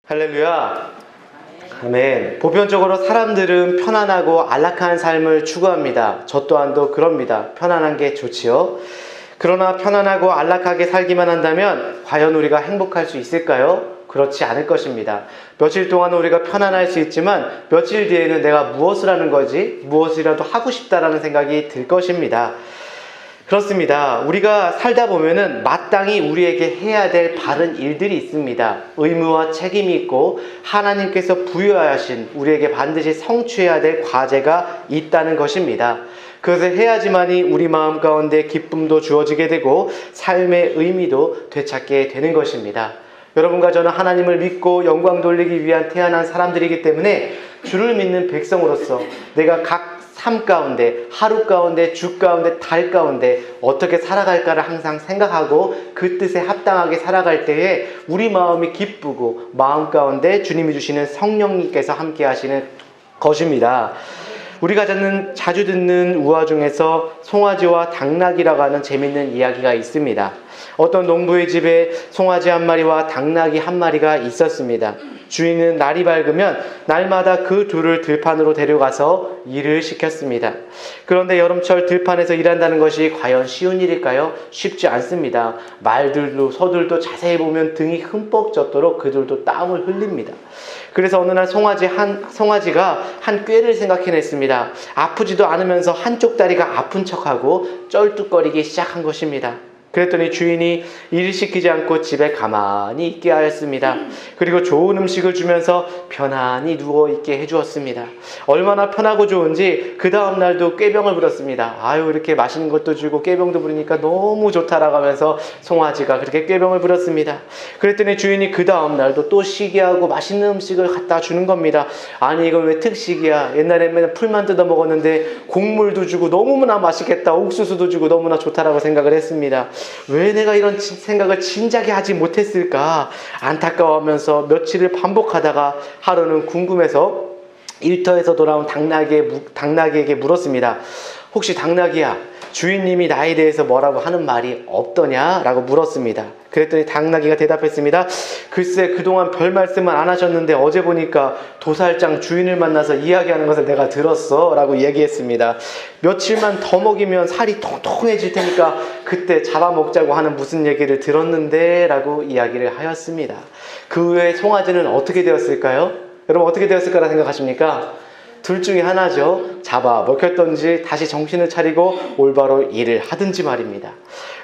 할렐루야. 아멘. 보편적으로 사람들은 편안하고 안락한 삶을 추구합니다. 저 또한도 그럽니다. 편안한 게 좋지요. 그러나 편안하고 안락하게 살기만 한다면 과연 우리가 행복할 수 있을까요? 그렇지 않을 것입니다. 며칠 동안은 우리가 편안할 수 있지만 며칠 뒤에는 내가 무엇을 하는 거지? 무엇이라도 하고 싶다라는 생각이 들 것입니다. 그렇습니다. 우리가 살다 보면은 마땅히 우리에게 해야 될 바른 일들이 있습니다. 의무와 책임이 있고 하나님께서 부여하신 우리에게 반드시 성취해야 될 과제가 있다는 것입니다. 그것을 해야지만이 우리 마음 가운데 기쁨도 주어지게 되고 삶의 의미도 되찾게 되는 것입니다. 여러분과 저는 하나님을 믿고 영광 돌리기 위한 태어난 사람들이기 때문에 주를 믿는 백성으로서 내가 각 삶 가운데, 하루 가운데, 주 가운데, 달 가운데 어떻게 살아갈까를 항상 생각하고 그 뜻에 합당하게 살아갈 때에 우리 마음이 기쁘고 마음 가운데 주님이 주시는 성령님께서 함께 하시는 것입니다. 우리가 자주 듣는 우화 중에서 송아지와 당나귀라고 하는 재밌는 이야기가 있습니다. 어떤 농부의 집에 송아지 한 마리와 당나귀 한 마리가 있었습니다. 주인은 날이 밝으면 날마다 그 둘을 들판으로 데려가서 일을 시켰습니다. 그런데 여름철 들판에서 일한다는 것이 과연 쉬운 일일까요? 쉽지 않습니다. 말들도 소들도 자세히 보면 등이 흠뻑 젖도록 그들도 땀을 흘립니다. 그래서 어느 날 송아지가 한 꾀를 생각해냈습니다. 아프지도 않으면서 한쪽 다리가 아픈 척하고 쩔뚝거리기 시작한 것입니다. 그랬더니 주인이 일을 시키지 않고 집에 가만히 있게 하였습니다. 그리고 좋은 음식을 주면서 편안히 누워있게 해주었습니다. 얼마나 편하고 좋은지 그 다음 날도 꾀병을 부렸습니다. 아유, 이렇게 맛있는 것도 주고 꾀병도 부르니까 너무 좋다라고 하면서 송아지가 그렇게 꾀병을 부렸습니다. 그랬더니 주인이 그 다음 날도 또 쉬게 하고 맛있는 음식을 갖다 주는 겁니다. 아니, 이건 왜 특식이야? 옛날에 맨날 풀만 뜯어 먹었는데 곡물도 주고 너무나 맛있겠다, 옥수수도 주고 너무나 좋다라고 생각을 했습니다. 왜 내가 이런 생각을 진작에 하지 못했을까 안타까워하면서 며칠을 반복하다가 하루는 궁금해서 일터에서 돌아온 당나귀에게 물었습니다. 혹시 당나귀야, 주인님이 나에 대해서 뭐라고 하는 말이 없더냐? 라고 물었습니다. 그랬더니 당나귀가 대답했습니다. 글쎄, 그동안 별 말씀은 안 하셨는데 어제 보니까 도살장 주인을 만나서 이야기하는 것을 내가 들었어 라고 이야기했습니다. 며칠만 더 먹이면 살이 통통해질 테니까 그때 잡아먹자고 하는 무슨 얘기를 들었는데 라고 이야기를 하였습니다. 그 후에 송아지는 어떻게 되었을까요? 여러분, 어떻게 되었을까라 생각하십니까? 둘 중에 하나죠. 잡아 먹혔던지 다시 정신을 차리고 올바로 일을 하든지 말입니다.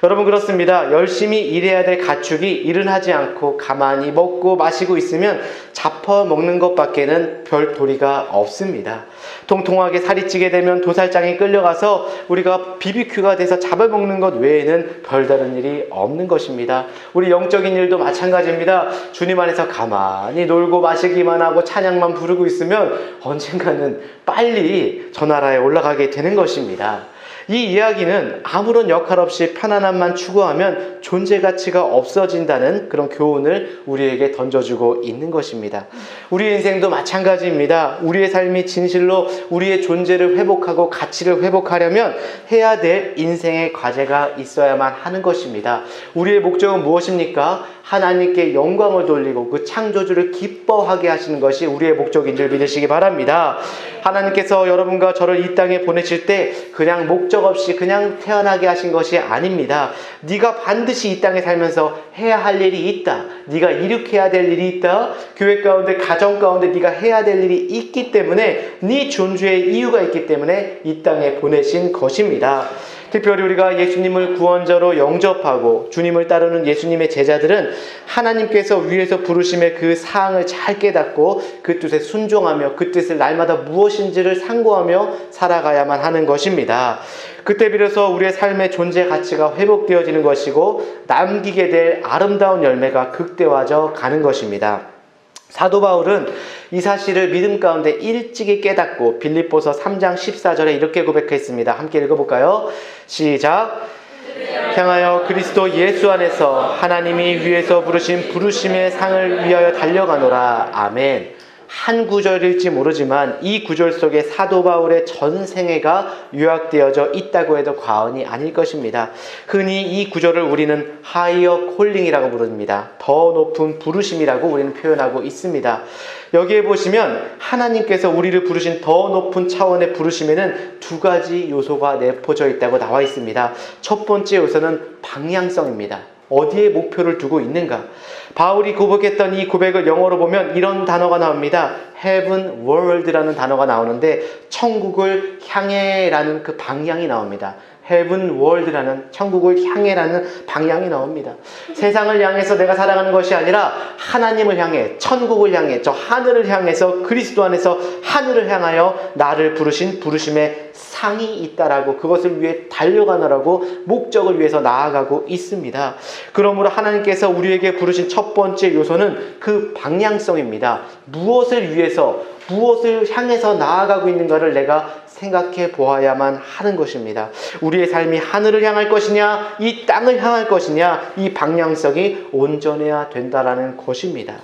여러분, 그렇습니다. 열심히 일해야 될 가축이 일은 하지 않고 가만히 먹고 마시고 있으면 잡아 먹는 것밖에는 별 도리가 없습니다. 통통하게 살이 찌게 되면 도살장에 끌려가서 우리가 BBQ가 돼서 잡아먹는 것 외에는 별다른 일이 없는 것입니다. 우리 영적인 일도 마찬가지입니다. 주님 안에서 가만히 놀고 마시기만 하고 찬양만 부르고 있으면 언젠가는 빨리 저 나라에 올라가게 되는 것입니다. 이 이야기는 아무런 역할 없이 편안함만 추구하면 존재 가치가 없어진다는 그런 교훈을 우리에게 던져주고 있는 것입니다. 우리 인생도 마찬가지입니다. 우리의 삶이 진실로 우리의 존재를 회복하고 가치를 회복하려면 해야 될 인생의 과제가 있어야만 하는 것입니다. 우리의 목적은 무엇입니까? 하나님께 영광을 돌리고 그 창조주를 기뻐하게 하시는 것이 우리의 목적인 줄 믿으시기 바랍니다. 하나님께서 여러분과 저를 이 땅에 보내실 때 그냥 목적 없이 그냥 태어나게 하신 것이 아닙니다. 네가 반드시 이 땅에 살면서 해야 할 일이 있다. 네가 이룩해야 될 일이 있다. 교회 가운데, 가정 가운데 네가 해야 될 일이 있기 때문에, 네 존재의 이유가 있기 때문에 이 땅에 보내신 것입니다. 특별히 우리가 예수님을 구원자로 영접하고 주님을 따르는 예수님의 제자들은 하나님께서 위에서 부르심의 그 사항을 잘 깨닫고 그 뜻에 순종하며 그 뜻을 날마다 무엇인지를 상고하며 살아가야만 하는 것입니다. 그때 비로소 우리의 삶의 존재 가치가 회복되어지는 것이고 남기게 될 아름다운 열매가 극대화져 가는 것입니다. 사도 바울은 이 사실을 믿음 가운데 일찍이 깨닫고 빌립보서 3장 14절에 이렇게 고백했습니다. 함께 읽어볼까요? 시작! 향하여 그리스도 예수 안에서 하나님이 위에서 부르신 부르심의 상을 위하여 달려가노라. 아멘. 한 구절일지 모르지만 이 구절 속에 사도 바울의 전 생애가 요약되어져 있다고 해도 과언이 아닐 것입니다. 흔히 이 구절을 우리는 하이어 콜링이라고 부릅니다. 더 높은 부르심이라고 우리는 표현하고 있습니다. 여기에 보시면 하나님께서 우리를 부르신 더 높은 차원의 부르심에는 두 가지 요소가 내포져 있다고 나와 있습니다. 첫 번째 요소는 방향성입니다. 어디에 목표를 두고 있는가? 바울이 고백했던 이 고백을 영어로 보면 이런 단어가 나옵니다. Heaven World라는 단어가 나오는데 천국을 향해라는 그 방향이 나옵니다. Heaven World라는 천국을 향해라는 방향이 나옵니다. 세상을 향해서 내가 살아가는 것이 아니라 하나님을 향해, 천국을 향해, 저 하늘을 향해서 그리스도 안에서 하늘을 향하여 나를 부르신 부르심의 상이 있다라고, 그것을 위해 달려가느라고 목적을 위해서 나아가고 있습니다. 그러므로 하나님께서 우리에게 부르신 첫 번째 요소는 그 방향성입니다. 무엇을 위해서, 무엇을 향해서 나아가고 있는가를 내가 생각해 보아야만 하는 것입니다. 우리의 삶이 하늘을 향할 것이냐, 이 땅을 향할 것이냐, 이 방향성이 온전해야 된다라는 것입니다.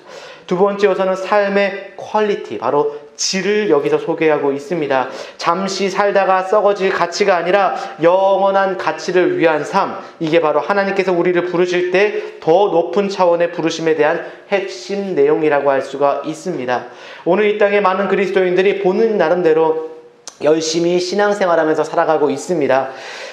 두 번째 요소는 삶의 퀄리티, 바로 질을 여기서 소개하고 있습니다. 잠시 살다가 썩어질 가치가 아니라 영원한 가치를 위한 삶, 이게 바로 하나님께서 우리를 부르실 때 더 높은 차원의 부르심에 대한 핵심 내용이라고 할 수가 있습니다. 오늘 이 땅에 많은 그리스도인들이 보는 나름대로 열심히 신앙생활하면서 살아가고 있습니다.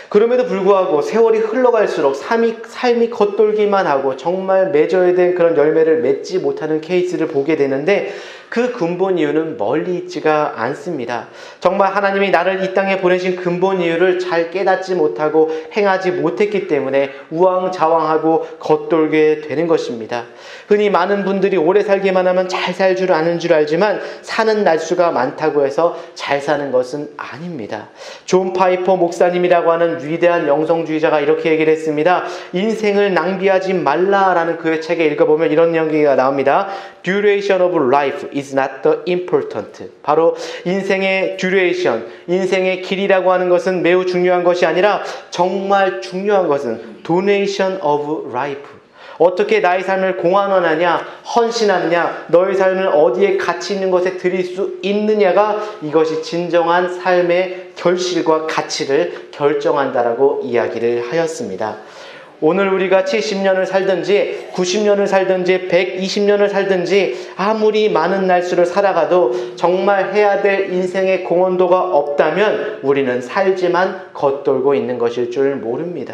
그럼에도 불구하고 세월이 흘러갈수록 삶이 겉돌기만 하고 정말 맺어야 된 그런 열매를 맺지 못하는 케이스를 보게 되는데, 그 근본 이유는 멀리 있지가 않습니다. 정말 하나님이 나를 이 땅에 보내신 근본 이유를 잘 깨닫지 못하고 행하지 못했기 때문에 우왕좌왕하고 겉돌게 되는 것입니다. 흔히 많은 분들이 오래 살기만 하면 잘 살 줄 아는 줄 알지만 사는 날수가 많다고 해서 잘 사는 것은 아닙니다. 존 파이퍼 목사님이라고 하는 위대한 영성주의자가 이렇게 얘기를 했습니다. 인생을 낭비하지 말라라는 그의 책에 읽어보면 이런 얘기가 나옵니다. Duration of life is not the important. 바로 인생의 duration, 인생의 길이라고 하는 것은 매우 중요한 것이 아니라 정말 중요한 것은 donation of life. 어떻게 나의 삶을 공헌하느냐, 헌신하느냐, 너의 삶을 어디에 가치 있는 것에 드릴 수 있느냐가 이것이 진정한 삶의 결실과 가치를 결정한다라고 이야기를 하였습니다. 오늘 우리가 70년을 살든지 90년을 살든지 120년을 살든지 아무리 많은 날수를 살아가도 정말 해야 될 인생의 공헌도가 없다면 우리는 살지만 겉돌고 있는 것일 줄 모릅니다.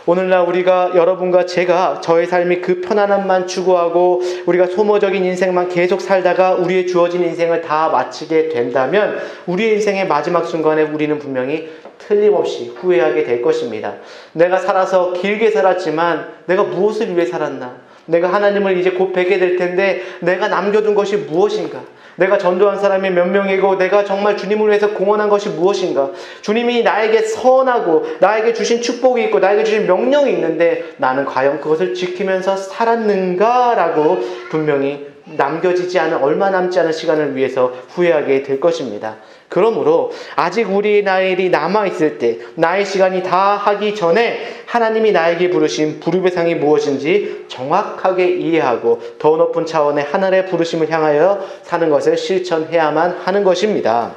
오늘날 우리가, 여러분과 제가 저의 삶이 그 편안함만 추구하고 우리가 소모적인 인생만 계속 살다가 우리의 주어진 인생을 다 마치게 된다면 우리의 인생의 마지막 순간에 우리는 분명히 틀림없이 후회하게 될 것입니다. 내가 살아서 길게 살았지만 내가 무엇을 위해 살았나? 내가 하나님을 이제 곧 뵙게 될 텐데 내가 남겨둔 것이 무엇인가? 내가 전도한 사람이 몇 명이고 내가 정말 주님을 위해서 공헌한 것이 무엇인가? 주님이 나에게 선하고 나에게 주신 축복이 있고 나에게 주신 명령이 있는데 나는 과연 그것을 지키면서 살았는가라고 분명히 남겨지지 않은, 얼마 남지 않은 시간을 위해서 후회하게 될 것입니다. 그러므로 아직 우리의 나일이 남아있을 때, 나의 시간이 다 하기 전에 하나님이 나에게 부르신 부르의 상이 무엇인지 정확하게 이해하고 더 높은 차원의 하늘의 부르심을 향하여 사는 것을 실천해야만 하는 것입니다.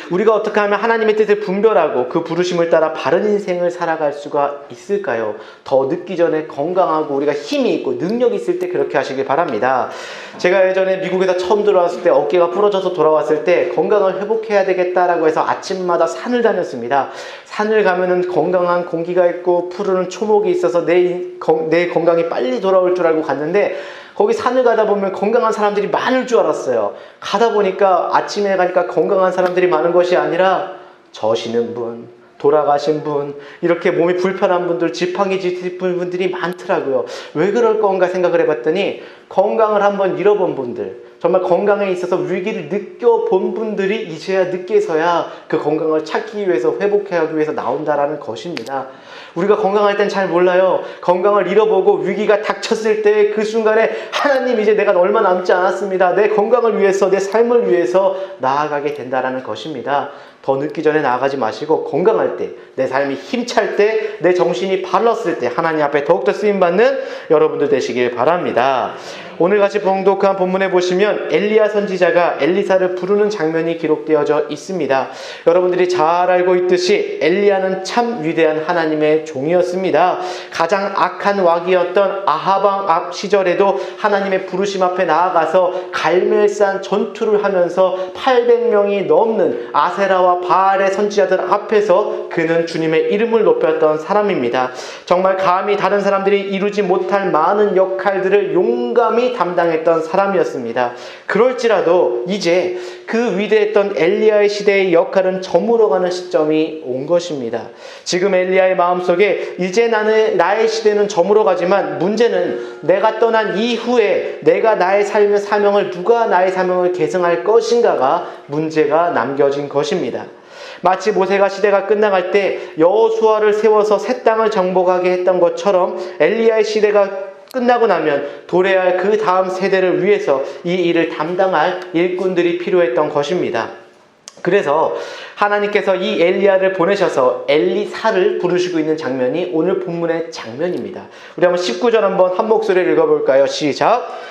우리가 어떻게 하면 하나님의 뜻을 분별하고 그 부르심을 따라 바른 인생을 살아갈 수가 있을까요? 더 늦기 전에 건강하고 우리가 힘이 있고 능력이 있을 때 그렇게 하시길 바랍니다. 제가 예전에 미국에서 처음 들어왔을 때 어깨가 부러져서 돌아왔을 때 건강을 회복해야 되겠다라고 해서 아침마다 산을 다녔습니다. 산을 가면은 건강한 공기가 있고 푸르는 초목이 있어서 내 건강이 빨리 돌아올 줄 알고 갔는데 거기 산을 가다 보면 건강한 사람들이 많을 줄 알았어요. 가다 보니까 아침에 가니까 건강한 사람들이 많은 것이 아니라 저시는 분, 돌아가신 분, 이렇게 몸이 불편한 분들, 지팡이 짚은 분들이 많더라고요. 왜 그럴 건가 생각을 해봤더니 건강을 한번 잃어본 분들, 정말 건강에 있어서 위기를 느껴본 분들이 이제야 늦게서야 그 건강을 찾기 위해서, 회복하기 위해서 나온다라는 것입니다. 우리가 건강할 땐 잘 몰라요. 건강을 잃어보고 위기가 닥쳤을 때 그 순간에 하나님, 이제 내가 얼마 남지 않았습니다. 내 건강을 위해서, 내 삶을 위해서 나아가게 된다라는 것입니다. 더 늦기 전에 나아가지 마시고 건강할 때, 내 삶이 힘찰 때, 내 정신이 발랐을 때 하나님 앞에 더욱더 쓰임받는 여러분들 되시길 바랍니다. 오늘같이 봉독한 본문에 보시면 엘리야 선지자가 엘리사를 부르는 장면이 기록되어져 있습니다. 여러분들이 잘 알고 있듯이 엘리야는 참 위대한 하나님의 종이었습니다. 가장 악한 왕이었던 아합 왕 시절에도 하나님의 부르심 앞에 나아가서 갈멜산 전투를 하면서 800명이 넘는 아세라와 바알의 선지자들 앞에서 그는 주님의 이름을 높였던 사람입니다. 정말 감히 다른 사람들이 이루지 못할 많은 역할들을 용감히 담당했던 사람이었습니다. 그럴지라도 이제 그 위대했던 엘리야의 시대의 역할은 저물어가는 시점이 온 것입니다. 지금 엘리야의 마음속에 이제 나의 시대는 저물어가지만 문제는 내가 떠난 이후에 내가 나의 삶의 사명을 누가 나의 사명을 계승할 것인가가 문제가 남겨진 것입니다. 마치 모세가 시대가 끝나갈 때 여호수아를 세워서 새 땅을 정복하게 했던 것처럼 엘리야의 시대가 끝나고 나면 도래해야 할 그 다음 세대를 위해서 이 일을 담당할 일꾼들이 필요했던 것입니다. 그래서 하나님께서 이 엘리야를 보내셔서 엘리사를 부르시고 있는 장면이 오늘 본문의 장면입니다. 우리 한번 19절 한번 한 목소리를 읽어볼까요? 시작!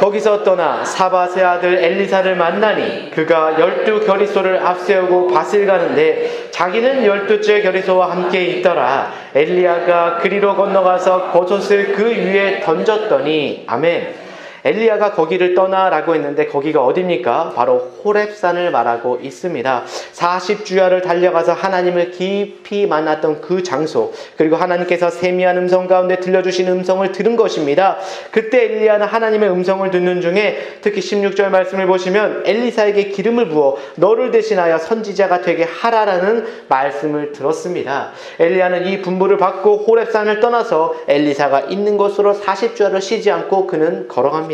거기서 떠나 사밧의 아들 엘리사를 만나니 그가 12겨리소를 앞세우고 밭을 가는데 자기는 12째 겨리소와 함께 있더라. 엘리야가 그리로 건너가서 겉옷을 그 위에 던졌더니 아멘. 엘리야가 거기를 떠나라고 했는데 거기가 어디입니까? 바로 호렙산을 말하고 있습니다. 40주야를 달려가서 하나님을 깊이 만났던 그 장소, 그리고 하나님께서 세미한 음성 가운데 들려주신 음성을 들은 것입니다. 그때 엘리야는 하나님의 음성을 듣는 중에 특히 16절 말씀을 보시면 엘리사에게 기름을 부어 너를 대신하여 선지자가 되게 하라라는 말씀을 들었습니다. 엘리야는 이 분부를 받고 호렙산을 떠나서 엘리사가 있는 곳으로 40주야를 쉬지 않고 그는 걸어갑니다.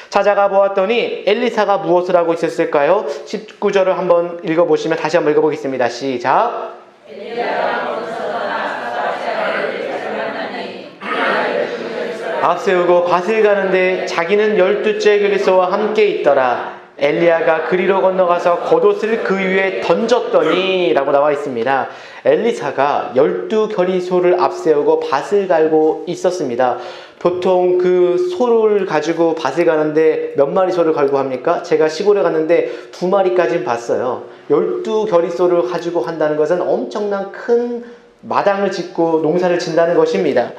찾아가 보았더니 엘리사가 무엇을 하고 있었을까요? 19절을 한번 읽어보시면 다시 한번 읽어보겠습니다. 시작! 앞세우고 밭을 가는데 자기는 12째 겨리소와 함께 있더라. 엘리야가 그리로 건너가서 겉옷을 그 위에 던졌더니 라고 나와 있습니다. 엘리사가 12겨리소를 앞세우고 밭을 갈고 있었습니다. 보통 그 소를 가지고 밭을 가는데 몇 마리 소를 갈고 합니까? 제가 시골에 갔는데 2마리까지는 봤어요. 12겨리소를 가지고 한다는 것은 엄청난 큰 마당을 짓고 농사를 짓는다는 것입니다.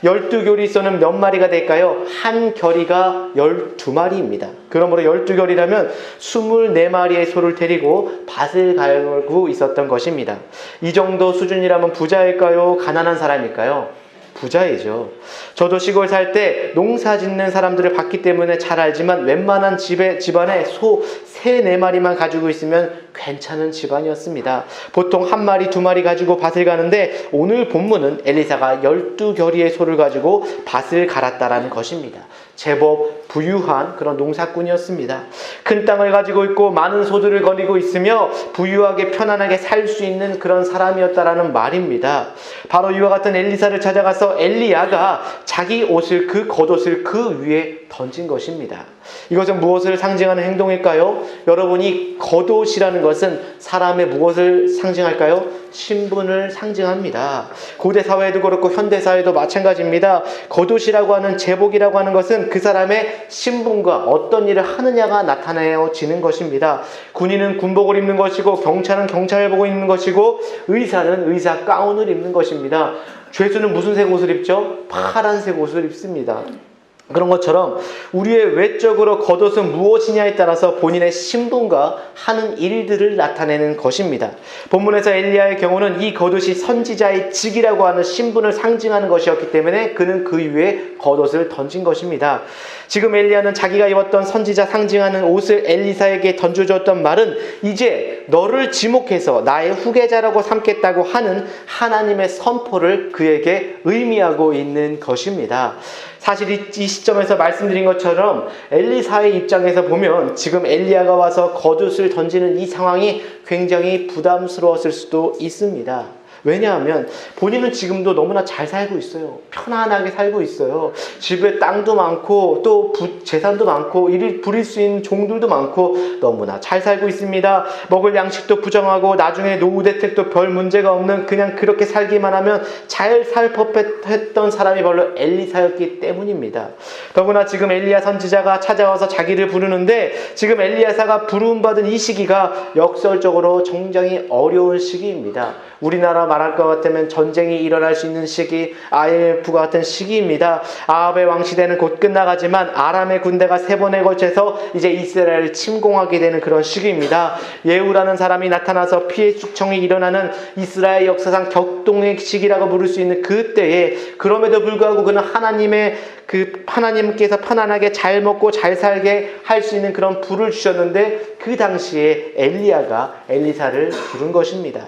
12겨리소는 몇 마리가 될까요? 한 겨리가 12마리입니다. 그러므로 12겨리라면 24마리의 소를 데리고 밭을 갈고 있었던 것입니다. 이 정도 수준이라면 부자일까요? 가난한 사람일까요? 부자이죠. 저도 시골 살 때 농사 짓는 사람들을 봤기 때문에 잘 알지만 웬만한 집안에 소 3, 4마리만 가지고 있으면 괜찮은 집안이었습니다. 보통 1마리, 2마리 가지고 밭을 가는데 오늘 본문은 엘리사가 12겨리의 소를 가지고 밭을 갈았다라는 것입니다. 제법 부유한 그런 농사꾼이었습니다. 큰 땅을 가지고 있고 많은 소들을 거느리고 있으며 부유하게 편안하게 살 수 있는 그런 사람이었다라는 말입니다. 바로 이와 같은 엘리사를 찾아가서 엘리야가 자기 옷을 그 겉옷을 그 위에 던진 것입니다. 이것은 무엇을 상징하는 행동일까요? 여러분이 겉옷이라는 것은 사람의 무엇을 상징할까요? 신분을 상징합니다. 고대 사회에도 그렇고 현대 사회도 마찬가지입니다. 겉옷이라고 하는 제복이라고 하는 것은 그 사람의 신분과 어떤 일을 하느냐가 나타내어지는 것입니다. 군인은 군복을 입는 것이고 경찰은 경찰복을 입는 것이고 의사는 의사 가운을 입는 것입니다. 죄수는 무슨 색 옷을 입죠? 파란색 옷을 입습니다. 그런 것처럼 우리의 외적으로 겉옷은 무엇이냐에 따라서 본인의 신분과 하는 일들을 나타내는 것입니다. 본문에서 엘리야의 경우는 이 겉옷이 선지자의 직이라고 하는 신분을 상징하는 것이었기 때문에 그는 그 위에 겉옷을 던진 것입니다. 지금 엘리야는 자기가 입었던 선지자 상징하는 옷을 엘리사에게 던져줬던 말은 이제 너를 지목해서 나의 후계자라고 삼겠다고 하는 하나님의 선포를 그에게 의미하고 있는 것입니다. 사실 이 시점에서 말씀드린 것처럼 엘리사의 입장에서 보면 지금 엘리야가 와서 겉옷을 던지는 이 상황이 굉장히 부담스러웠을 수도 있습니다. 왜냐하면 본인은 지금도 너무나 잘 살고 있어요. 편안하게 살고 있어요. 집에 땅도 많고 또 재산도 많고 일을 부릴 수 있는 종들도 많고 너무나 잘 살고 있습니다. 먹을 양식도 부정하고 나중에 노후 대책도 별 문제가 없는 그냥 그렇게 살기만 하면 잘 살 법했던 사람이 바로 엘리사였기 때문입니다. 더구나 지금 엘리야 선지자가 찾아와서 자기를 부르는데 지금 엘리야사가 부름받은 이 시기가 역설적으로 굉장히 어려운 시기입니다. 우리나라 말할 것 같으면 전쟁이 일어날 수 있는 시기, IMF가 같은 시기입니다. 아합의 왕시대는 곧 끝나가지만 아람의 군대가 3번에 걸쳐서 이제 이스라엘을 침공하게 되는 그런 시기입니다. 예후라는 사람이 나타나서 피해 숙청이 일어나는 이스라엘 역사상 격동의 시기라고 부를 수 있는 그때에 그럼에도 불구하고 그는 하나님께서 편안하게 잘 먹고 잘 살게 할 수 있는 그런 불을 주셨는데 그 당시에 엘리야가 엘리사를 부른 것입니다.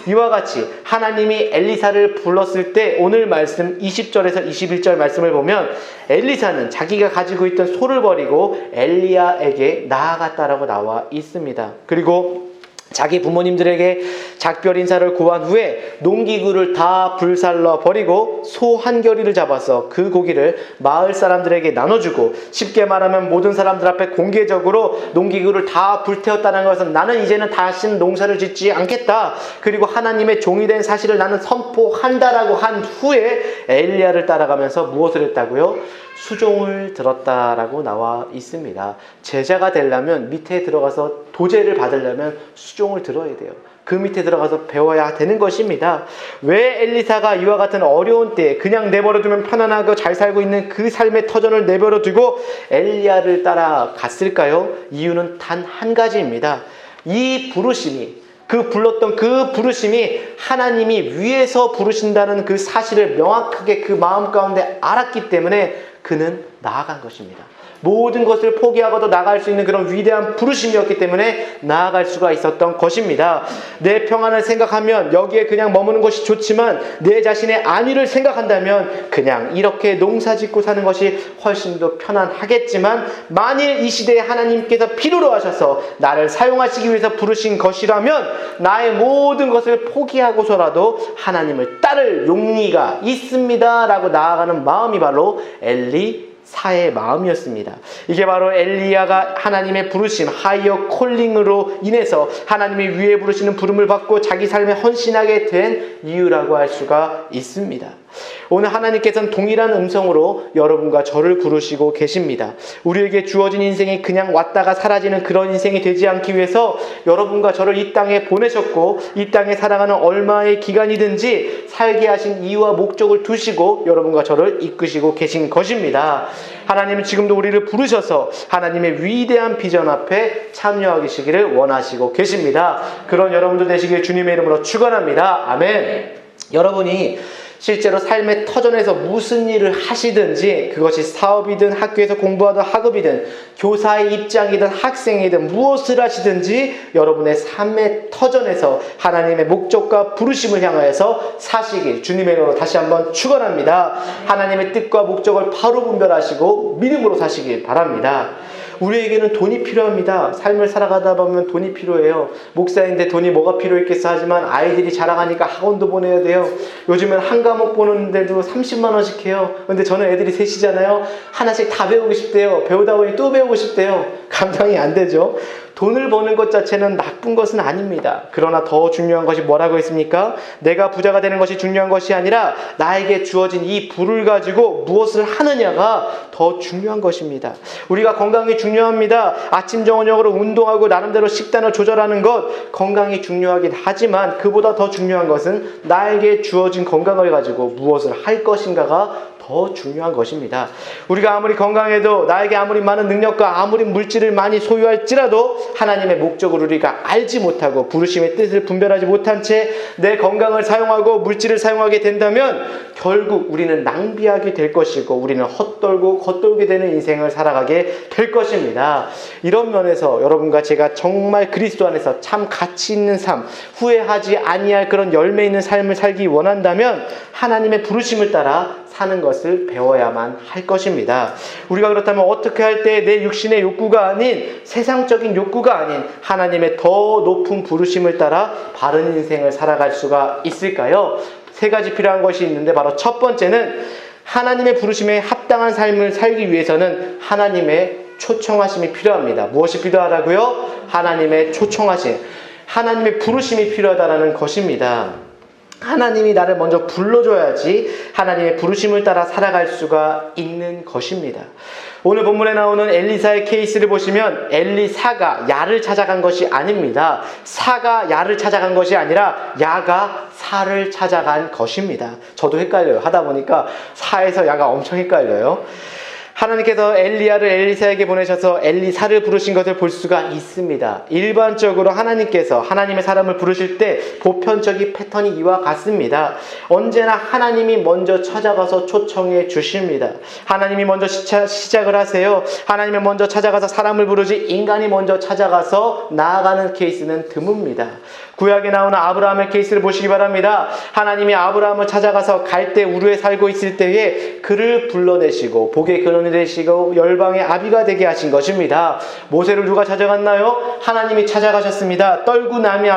이와 같이 하나님이 엘리사를 불렀을 때 오늘 말씀 20절에서 21절 말씀을 보면 엘리사는 자기가 가지고 있던 소를 버리고 엘리야에게 나아갔다라고 나와 있습니다. 그리고 자기 부모님들에게 작별 인사를 고한 후에 농기구를 다 불살라 버리고 소 한 겨리를 잡아서 그 고기를 마을 사람들에게 나눠주고 쉽게 말하면 모든 사람들 앞에 공개적으로 농기구를 다 불태웠다는 것은 나는 이제는 다시는 농사를 짓지 않겠다. 그리고 하나님의 종이 된 사실을 나는 선포한다라고 한 후에 엘리야를 따라가면서 무엇을 했다고요? 수종을 들었다라고 나와 있습니다. 제자가 되려면 밑에 들어가서 도제를 받으려면 수종을 들어야 돼요. 그 밑에 들어가서 배워야 되는 것입니다. 왜 엘리사가 이와 같은 어려운 때에 그냥 내버려두면 편안하고 잘 살고 있는 그 삶의 터전을 내버려두고 엘리야를 따라갔을까요? 이유는 단 한 가지입니다. 이 부르심이 불렀던 그 부르심이 하나님이 위에서 부르신다는 그 사실을 명확하게 그 마음 가운데 알았기 때문에 그는 나아간 것입니다. 모든 것을 포기하고도 나아갈 수 있는 그런 위대한 부르심이었기 때문에 나아갈 수가 있었던 것입니다. 내 평안을 생각하면 여기에 그냥 머무는 것이 좋지만 내 자신의 안위를 생각한다면 그냥 이렇게 농사짓고 사는 것이 훨씬 더 편안하겠지만 만일 이 시대에 하나님께서 필요로 하셔서 나를 사용하시기 위해서 부르신 것이라면 나의 모든 것을 포기하고서라도 하나님을 따를 용의가 있습니다 라고 나아가는 마음이 바로 엘리사의 마음이었습니다. 이게 바로 엘리야가 하나님의 부르심, 하이어 콜링으로 인해서 하나님이 위에 부르시는 부름을 받고 자기 삶에 헌신하게 된 이유라고 할 수가 있습니다. 오늘 하나님께서는 동일한 음성으로 여러분과 저를 부르시고 계십니다. 우리에게 주어진 인생이 그냥 왔다가 사라지는 그런 인생이 되지 않기 위해서 여러분과 저를 이 땅에 보내셨고 이 땅에 살아가는 얼마의 기간이든지 살게 하신 이유와 목적을 두시고 여러분과 저를 이끄시고 계신 것입니다. 하나님은 지금도 우리를 부르셔서 하나님의 위대한 비전 앞에 참여하시기를 원하시고 계십니다. 그런 여러분들 되시길 주님의 이름으로 축원합니다. 아멘. 여러분이 실제로 삶의 터전에서 무슨 일을 하시든지 그것이 사업이든 학교에서 공부하든 학업이든 교사의 입장이든 학생이든 무엇을 하시든지 여러분의 삶의 터전에서 하나님의 목적과 부르심을 향하여서 사시길 주님의 이름으로 다시 한번 축원합니다. 하나님의 뜻과 목적을 바로 분별하시고 믿음으로 사시길 바랍니다. 우리에게는 돈이 필요합니다. 삶을 살아가다 보면 돈이 필요해요. 목사인데 돈이 뭐가 필요했겠어 하지만 아이들이 자라가니까 학원도 보내야 돼요. 요즘엔 한 과목 보는데도 30만 원씩 해요. 근데 저는 애들이 셋이잖아요. 하나씩 다 배우고 싶대요. 배우다 보니 또 배우고 싶대요. 감당이 안 되죠. 돈을 버는 것 자체는 나쁜 것은 아닙니다. 그러나 더 중요한 것이 뭐라고 했습니까? 내가 부자가 되는 것이 중요한 것이 아니라 나에게 주어진 이 부를 가지고 무엇을 하느냐가 더 중요한 것입니다. 우리가 건강이 중요합니다. 아침 저녁으로 운동하고 나름대로 식단을 조절하는 것 건강이 중요하긴 하지만 그보다 더 중요한 것은 나에게 주어진 건강을 가지고 무엇을 할 것인가가 더 중요한 것입니다. 우리가 아무리 건강해도 나에게 아무리 많은 능력과 아무리 물질을 많이 소유할지라도 하나님의 목적을 우리가 알지 못하고 부르심의 뜻을 분별하지 못한 채 내 건강을 사용하고 물질을 사용하게 된다면 결국 우리는 낭비하게 될 것이고 우리는 헛돌게 되는 인생을 살아가게 될 것입니다. 이런 면에서 여러분과 제가 정말 그리스도 안에서 참 가치 있는 삶, 후회하지 아니할 그런 열매 있는 삶을 살기 원한다면 하나님의 부르심을 따라 사는 것을 배워야만 할 것입니다. 우리가 그렇다면 어떻게 할 때 내 육신의 욕구가 아닌, 세상적인 욕구가 아닌 하나님의 더 높은 부르심을 따라 바른 인생을 살아갈 수가 있을까요? 세 가지 필요한 것이 있는데, 바로 첫 번째는 하나님의 부르심에 합당한 삶을 살기 위해서는 하나님의 초청하심이 필요합니다. 무엇이 필요하다고요? 하나님의 초청하심, 하나님의 부르심이 필요하다는 것입니다. 하나님이 나를 먼저 불러줘야지 하나님의 부르심을 따라 살아갈 수가 있는 것입니다. 오늘 본문에 나오는 엘리사의 케이스를 보시면 엘리사가 야를 찾아간 것이 아닙니다. 사가 야를 찾아간 것이 아니라 야가 사를 찾아간 것입니다. 저도 헷갈려요. 하다 보니까 사에서 야가 엄청 헷갈려요. 하나님께서 엘리야를 엘리사에게 보내셔서 엘리사를 부르신 것을 볼 수가 있습니다. 일반적으로 하나님께서 하나님의 사람을 부르실 때 보편적인 패턴이 이와 같습니다. 언제나 하나님이 먼저 찾아가서 초청해 주십니다. 하나님이 먼저 시작을 하세요. 하나님이 먼저 찾아가서 사람을 부르지 인간이 먼저 찾아가서 나아가는 케이스는 드뭅니다. 구약에 나오는 아브라함의 케이스를 보시기 바랍니다. 하나님이 아브라함을 찾아가서 갈대 우르에 살고 있을 때에 그를 불러내시고 복의 근원이 되시고 열방의 아비가 되게 하신 것입니다. 모세를 누가 찾아갔나요? 하나님이 찾아가셨습니다. 떨기나무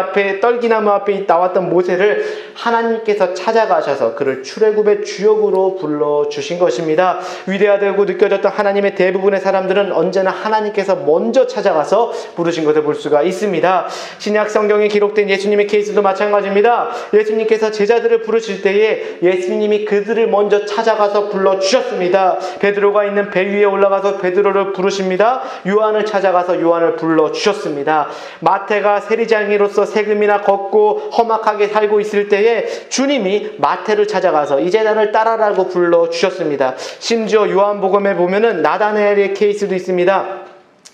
앞에 나왔던 모세를 하나님께서 찾아가셔서 그를 출애굽의 주역으로 불러주신 것입니다. 위대하다고 느껴졌던 하나님의 대부분의 사람들은 언제나 하나님께서 먼저 찾아가서 부르신 것을 볼 수가 있습니다. 신약 성경에 기록된 예수님의 케이스도 마찬가지입니다. 예수님께서 제자들을 부르실 때에 예수님이 그들을 먼저 찾아가서 불러주셨습니다. 베드로가 있는 배 위에 올라가서 베드로를 부르십니다. 요한을 찾아가서 요한을 불러주셨습니다. 마태가 세리장이로서 세금이나 걷고 험악하게 살고 있을 때에 주님이 마태를 찾아가서 이제 나를 따라라고 불러주셨습니다. 심지어 요한복음에 보면은 나다나엘의 케이스도 있습니다.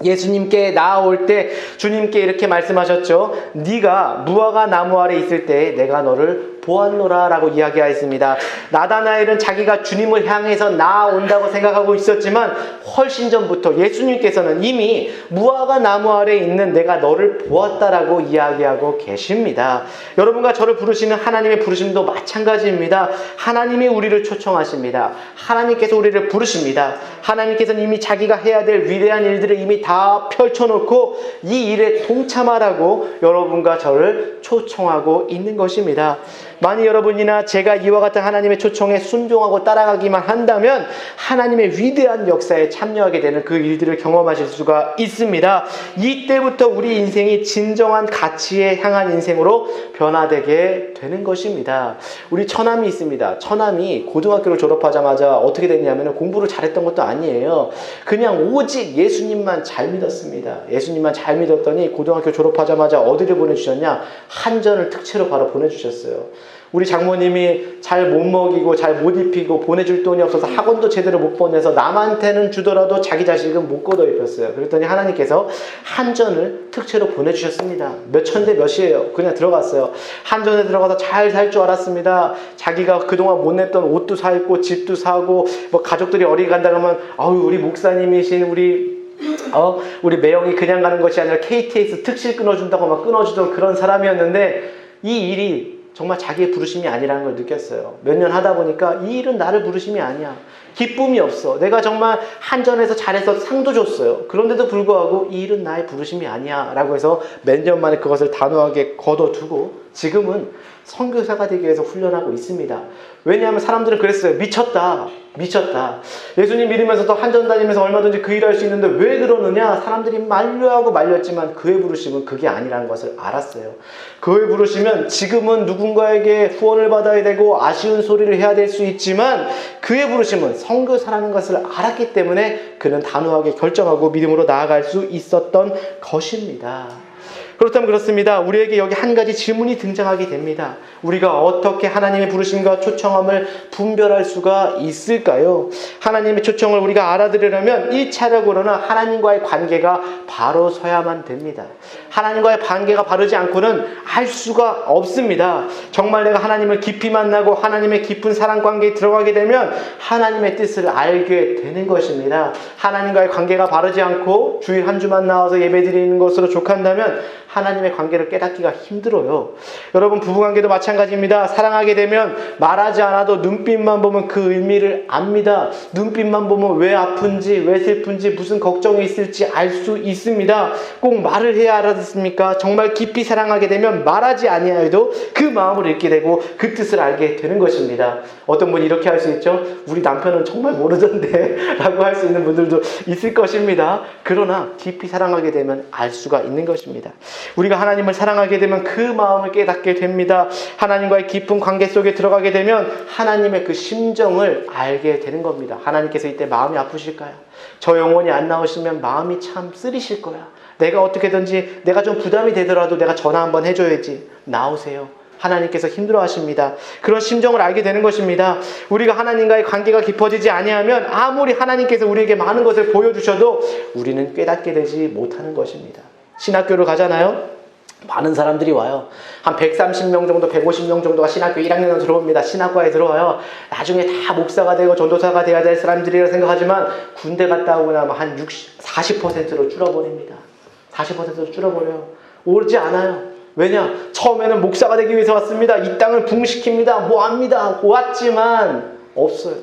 예수님께 나아올 때 주님께 이렇게 말씀하셨죠. 네가 무화과 나무 아래 있을 때 내가 너를 보았노라 라고 이야기하였습니다. 나다나엘은 자기가 주님을 향해서 나아온다고 생각하고 있었지만 훨씬 전부터 예수님께서는 이미 무화과 나무 아래 있는 내가 너를 보았다라고 이야기하고 계십니다. 여러분과 저를 부르시는 하나님의 부르심도 마찬가지입니다. 하나님이 우리를 초청하십니다. 하나님께서 우리를 부르십니다. 하나님께서는 이미 자기가 해야 될 위대한 일들을 이미 다 펼쳐놓고 이 일에 동참하라고 여러분과 저를 초청하고 있는 것입니다. 만일 여러분이나 제가 이와 같은 하나님의 초청에 순종하고 따라가기만 한다면 하나님의 위대한 역사에 참여하게 되는 그 일들을 경험하실 수가 있습니다. 이때부터 우리 인생이 진정한 가치에 향한 인생으로 변화되게 되는 것입니다. 우리 처남이 있습니다. 처남이 고등학교를 졸업하자마자 어떻게 됐냐면 공부를 잘했던 것도 아니에요. 그냥 오직 예수님만 잘 믿었습니다. 예수님만 잘 믿었더니 고등학교 졸업하자마자 어디를 보내주셨냐? 한전을 특채로 바로 보내주셨어요. 우리 장모님이 잘 못 먹이고 잘 못 입히고 보내줄 돈이 없어서 학원도 제대로 못 보내서 남한테는 주더라도 자기 자식은 못 걷어 입혔어요. 그랬더니 하나님께서 한전을 특채로 보내주셨습니다. 몇 천대 몇이에요. 그냥 들어갔어요. 한전에 들어가서 잘 살 줄 알았습니다. 자기가 그동안 못 냈던 옷도 사 입고 집도 사고 뭐 가족들이 어디 간다 그러면 우리 목사님이신 우리 매형이 그냥 가는 것이 아니라 KTX 특실 끊어준다고 막 끊어주던 그런 사람이었는데 이 일이 정말 자기의 부르심이 아니라는 걸 느꼈어요. 몇 년 하다 보니까 이 일은 나를 부르심이 아니야. 기쁨이 없어. 내가 정말 한전에서 잘해서 상도 줬어요. 그런데도 불구하고 이 일은 나의 부르심이 아니야 라고 해서 몇 년 만에 그것을 단호하게 거둬두고 지금은 선교사가 되기 위해서 훈련하고 있습니다. 왜냐하면 사람들은 그랬어요. 미쳤다. 예수님 믿으면서도 한전 다니면서 얼마든지 그 일할 수 있는데 왜 그러느냐? 사람들이 만류하고 말렸지만 그의 부르심은 그게 아니라는 것을 알았어요. 그의 부르심은 지금은 누군가에게 후원을 받아야 되고 아쉬운 소리를 해야 될 수 있지만 그의 부르심은 선교사라는 것을 알았기 때문에 그는 단호하게 결정하고 믿음으로 나아갈 수 있었던 것입니다. 그렇다면 그렇습니다. 우리에게 여기 한 가지 질문이 등장하게 됩니다. 우리가 어떻게 하나님의 부르심과 초청함을 분별할 수가 있을까요? 하나님의 초청을 우리가 알아들으려면 1차적으로는 하나님과의 관계가 바로 서야만 됩니다. 하나님과의 관계가 바르지 않고는 알 수가 없습니다. 정말 내가 하나님을 깊이 만나고 하나님의 깊은 사랑 관계에 들어가게 되면 하나님의 뜻을 알게 되는 것입니다. 하나님과의 관계가 바르지 않고 주일 한 주만 나와서 예배드리는 것으로 족한다면 하나님의 관계를 깨닫기가 힘들어요. 여러분, 부부관계도 마찬가지입니다. 사랑하게 되면 말하지 않아도 눈빛만 보면 그 의미를 압니다. 눈빛만 보면 왜 아픈지, 왜 슬픈지, 무슨 걱정이 있을지 알 수 있습니다. 꼭 말을 해야 알아듣습니까? 정말 깊이 사랑하게 되면 말하지 아니하여도 그 마음을 읽게 되고 그 뜻을 알게 되는 것입니다. 어떤 분이 이렇게 할 수 있죠? 우리 남편은 정말 모르던데 라고 할 수 있는 분들도 있을 것입니다. 그러나 깊이 사랑하게 되면 알 수가 있는 것입니다. 우리가 하나님을 사랑하게 되면 그 마음을 깨닫게 됩니다. 하나님과의 깊은 관계 속에 들어가게 되면 하나님의 그 심정을 알게 되는 겁니다. 하나님께서 이때 마음이 아프실까요? 저 영혼이 안 나오시면 마음이 참 쓰리실 거야. 내가 어떻게든지 내가 좀 부담이 되더라도 내가 전화 한번 해줘야지. 나오세요. 하나님께서 힘들어하십니다. 그런 심정을 알게 되는 것입니다. 우리가 하나님과의 관계가 깊어지지 아니하면 아무리 하나님께서 우리에게 많은 것을 보여주셔도 우리는 깨닫게 되지 못하는 것입니다. 신학교를 가잖아요. 많은 사람들이 와요. 한 130명 정도, 150명 정도가 신학교 1학년으로 들어옵니다. 신학과에 들어와요. 나중에 다 목사가 되고 전도사가 돼야 될 사람들이라 생각하지만 군대 갔다 오고 나면 한 40%로 줄어버립니다. 40%로 줄어버려요. 오지 않아요. 왜냐? 처음에는 목사가 되기 위해서 왔습니다. 이 땅을 붕식힙니다. 뭐합니다. 왔지만 없어요.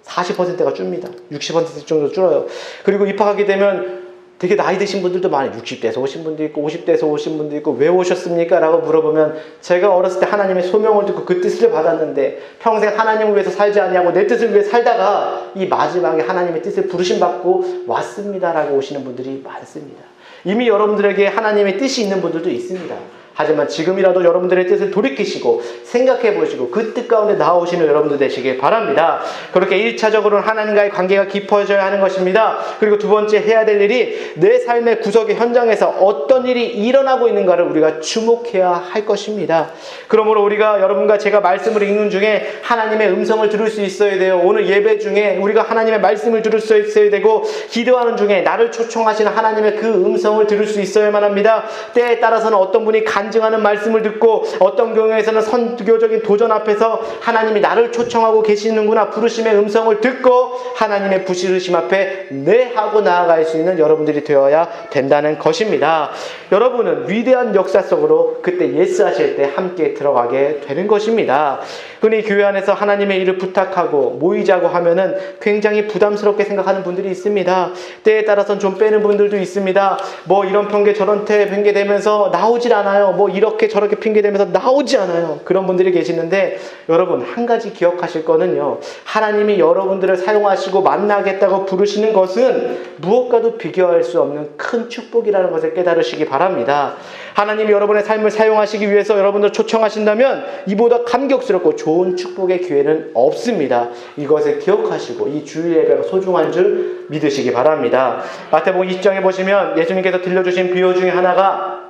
40%가 줍니다. 60% 정도 줄어요. 그리고 입학하게 되면 되게 나이 드신 분들도 많아요. 60대에서 오신 분도 있고 50대에서 오신 분도 있고 왜 오셨습니까? 라고 물어보면 제가 어렸을 때 하나님의 소명을 듣고 그 뜻을 받았는데 평생 하나님을 위해서 살지 아니하고 내 뜻을 위해 살다가 이 마지막에 하나님의 뜻을 부르심받고 왔습니다. 라고 오시는 분들이 많습니다. 이미 여러분들에게 하나님의 뜻이 있는 분들도 있습니다. 하지만 지금이라도 여러분들의 뜻을 돌이키시고 생각해 보시고 그 뜻 가운데 나오시는 여러분들 되시길 바랍니다. 그렇게 1차적으로는 하나님과의 관계가 깊어져야 하는 것입니다. 그리고 두 번째 해야 될 일이 내 삶의 구석의 현장에서 어떤 일이 일어나고 있는가를 우리가 주목해야 할 것입니다. 그러므로 우리가 여러분과 제가 말씀을 읽는 중에 하나님의 음성을 들을 수 있어야 돼요. 오늘 예배 중에 우리가 하나님의 말씀을 들을 수 있어야 되고 기도하는 중에 나를 초청하시는 하나님의 그 음성을 들을 수 있어야만 합니다. 때에 따라서는 어떤 분이 간증하는 말씀을 듣고 어떤 경우에서는 선교적인 도전 앞에서 하나님이 나를 초청하고 계시는구나 부르심의 음성을 듣고 하나님의 부르심 앞에 네 하고 나아갈 수 있는 여러분들이 되어야 된다는 것입니다. 여러분은 위대한 역사 속으로 그때 예스 하실 때 함께 들어가게 되는 것입니다. 흔히 교회 안에서 하나님의 일을 부탁하고 모이자고 하면은 굉장히 부담스럽게 생각하는 분들이 있습니다. 때에 따라서는 좀 빼는 분들도 있습니다. 뭐 이런 핑계 저런 핑계 대면서 나오질 않아요. 뭐 이렇게 저렇게 핑계 대면서 나오지 않아요. 그런 분들이 계시는데 여러분 한 가지 기억하실 거는요. 하나님이 여러분들을 사용하시고 만나겠다고 부르시는 것은 무엇과도 비교할 수 없는 큰 축복이라는 것을 깨달으시기 바랍니다. 하나님이 여러분의 삶을 사용하시기 위해서 여러분들 초청하신다면 이보다 감격스럽고 좋은 축복의 기회는 없습니다. 이것을 기억하시고 이 주일 예배가 소중한 줄 믿으시기 바랍니다. 마태복음 20장에 보시면 예수님께서 들려주신 비유 중에 하나가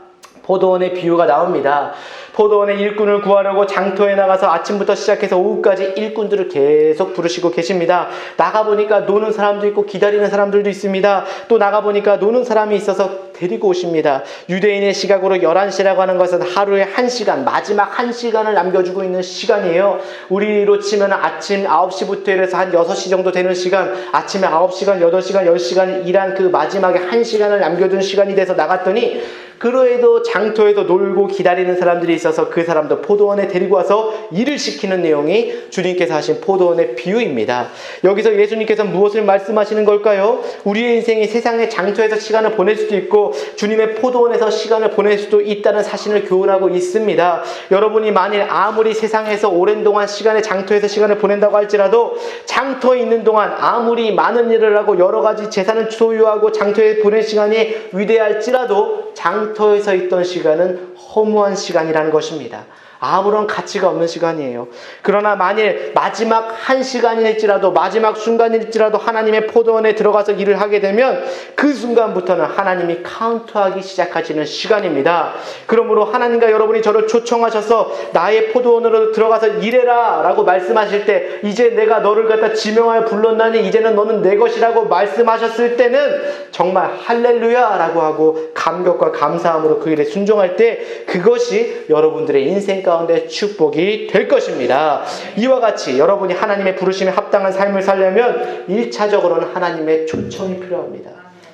포도원의 비유가 나옵니다. 포도원의 일꾼을 구하려고 장터에 나가서 아침부터 시작해서 오후까지 일꾼들을 계속 부르시고 계십니다. 나가보니까 노는 사람도 있고 기다리는 사람들도 있습니다. 또 나가보니까 노는 사람이 있어서 데리고 오십니다. 유대인의 시각으로 11시라고 하는 것은 하루에 1시간, 마지막 1시간을 남겨주고 있는 시간이에요. 우리로 치면 아침 9시부터 이래서 한 6시 정도 되는 시간, 아침에 9시간, 8시간, 10시간 일한 그 마지막에 1시간을 남겨둔 시간이 돼서 나갔더니 그로에도 장터에도 놀고 기다리는 사람들이 있어서 그 사람도 포도원에 데리고 와서 일을 시키는 내용이 주님께서 하신 포도원의 비유입니다. 여기서 예수님께서 무엇을 말씀하시는 걸까요? 우리의 인생이 세상의 장터에서 시간을 보낼 수도 있고 주님의 포도원에서 시간을 보낼 수도 있다는 사실을 교훈하고 있습니다. 여러분이 만일 아무리 세상에서 오랜 동안 장터에서 시간을 보낸다고 할지라도 장터에 있는 동안 아무리 많은 일을 하고 여러 가지 재산을 소유하고 장터에 보낼 시간이 위대할지라도 장터에서 있던 시간은 허무한 시간이라는 것입니다. 아무런 가치가 없는 시간이에요. 그러나 만일 마지막 1시간일지라도 마지막 순간일지라도 하나님의 포도원에 들어가서 일을 하게 되면 그 순간부터는 하나님이 카운트하기 시작하시는 시간입니다. 그러므로 하나님과 여러분이 저를 초청하셔서 나의 포도원으로 들어가서 일해라 라고 말씀하실 때 이제 내가 너를 갖다 지명하여 불렀나니 이제는 너는 내 것이라고 말씀하셨을 때는 정말 할렐루야 라고 하고 감격과 감사함으로 그 일에 순종할 때 그것이 여러분들의 인생 가운데 축복이 될 것입니다. 이와 같이 여러분이 하나님의 부르심에 합당한 삶을 살려면 1차적으로는 하나님의 초청이 필요합니다.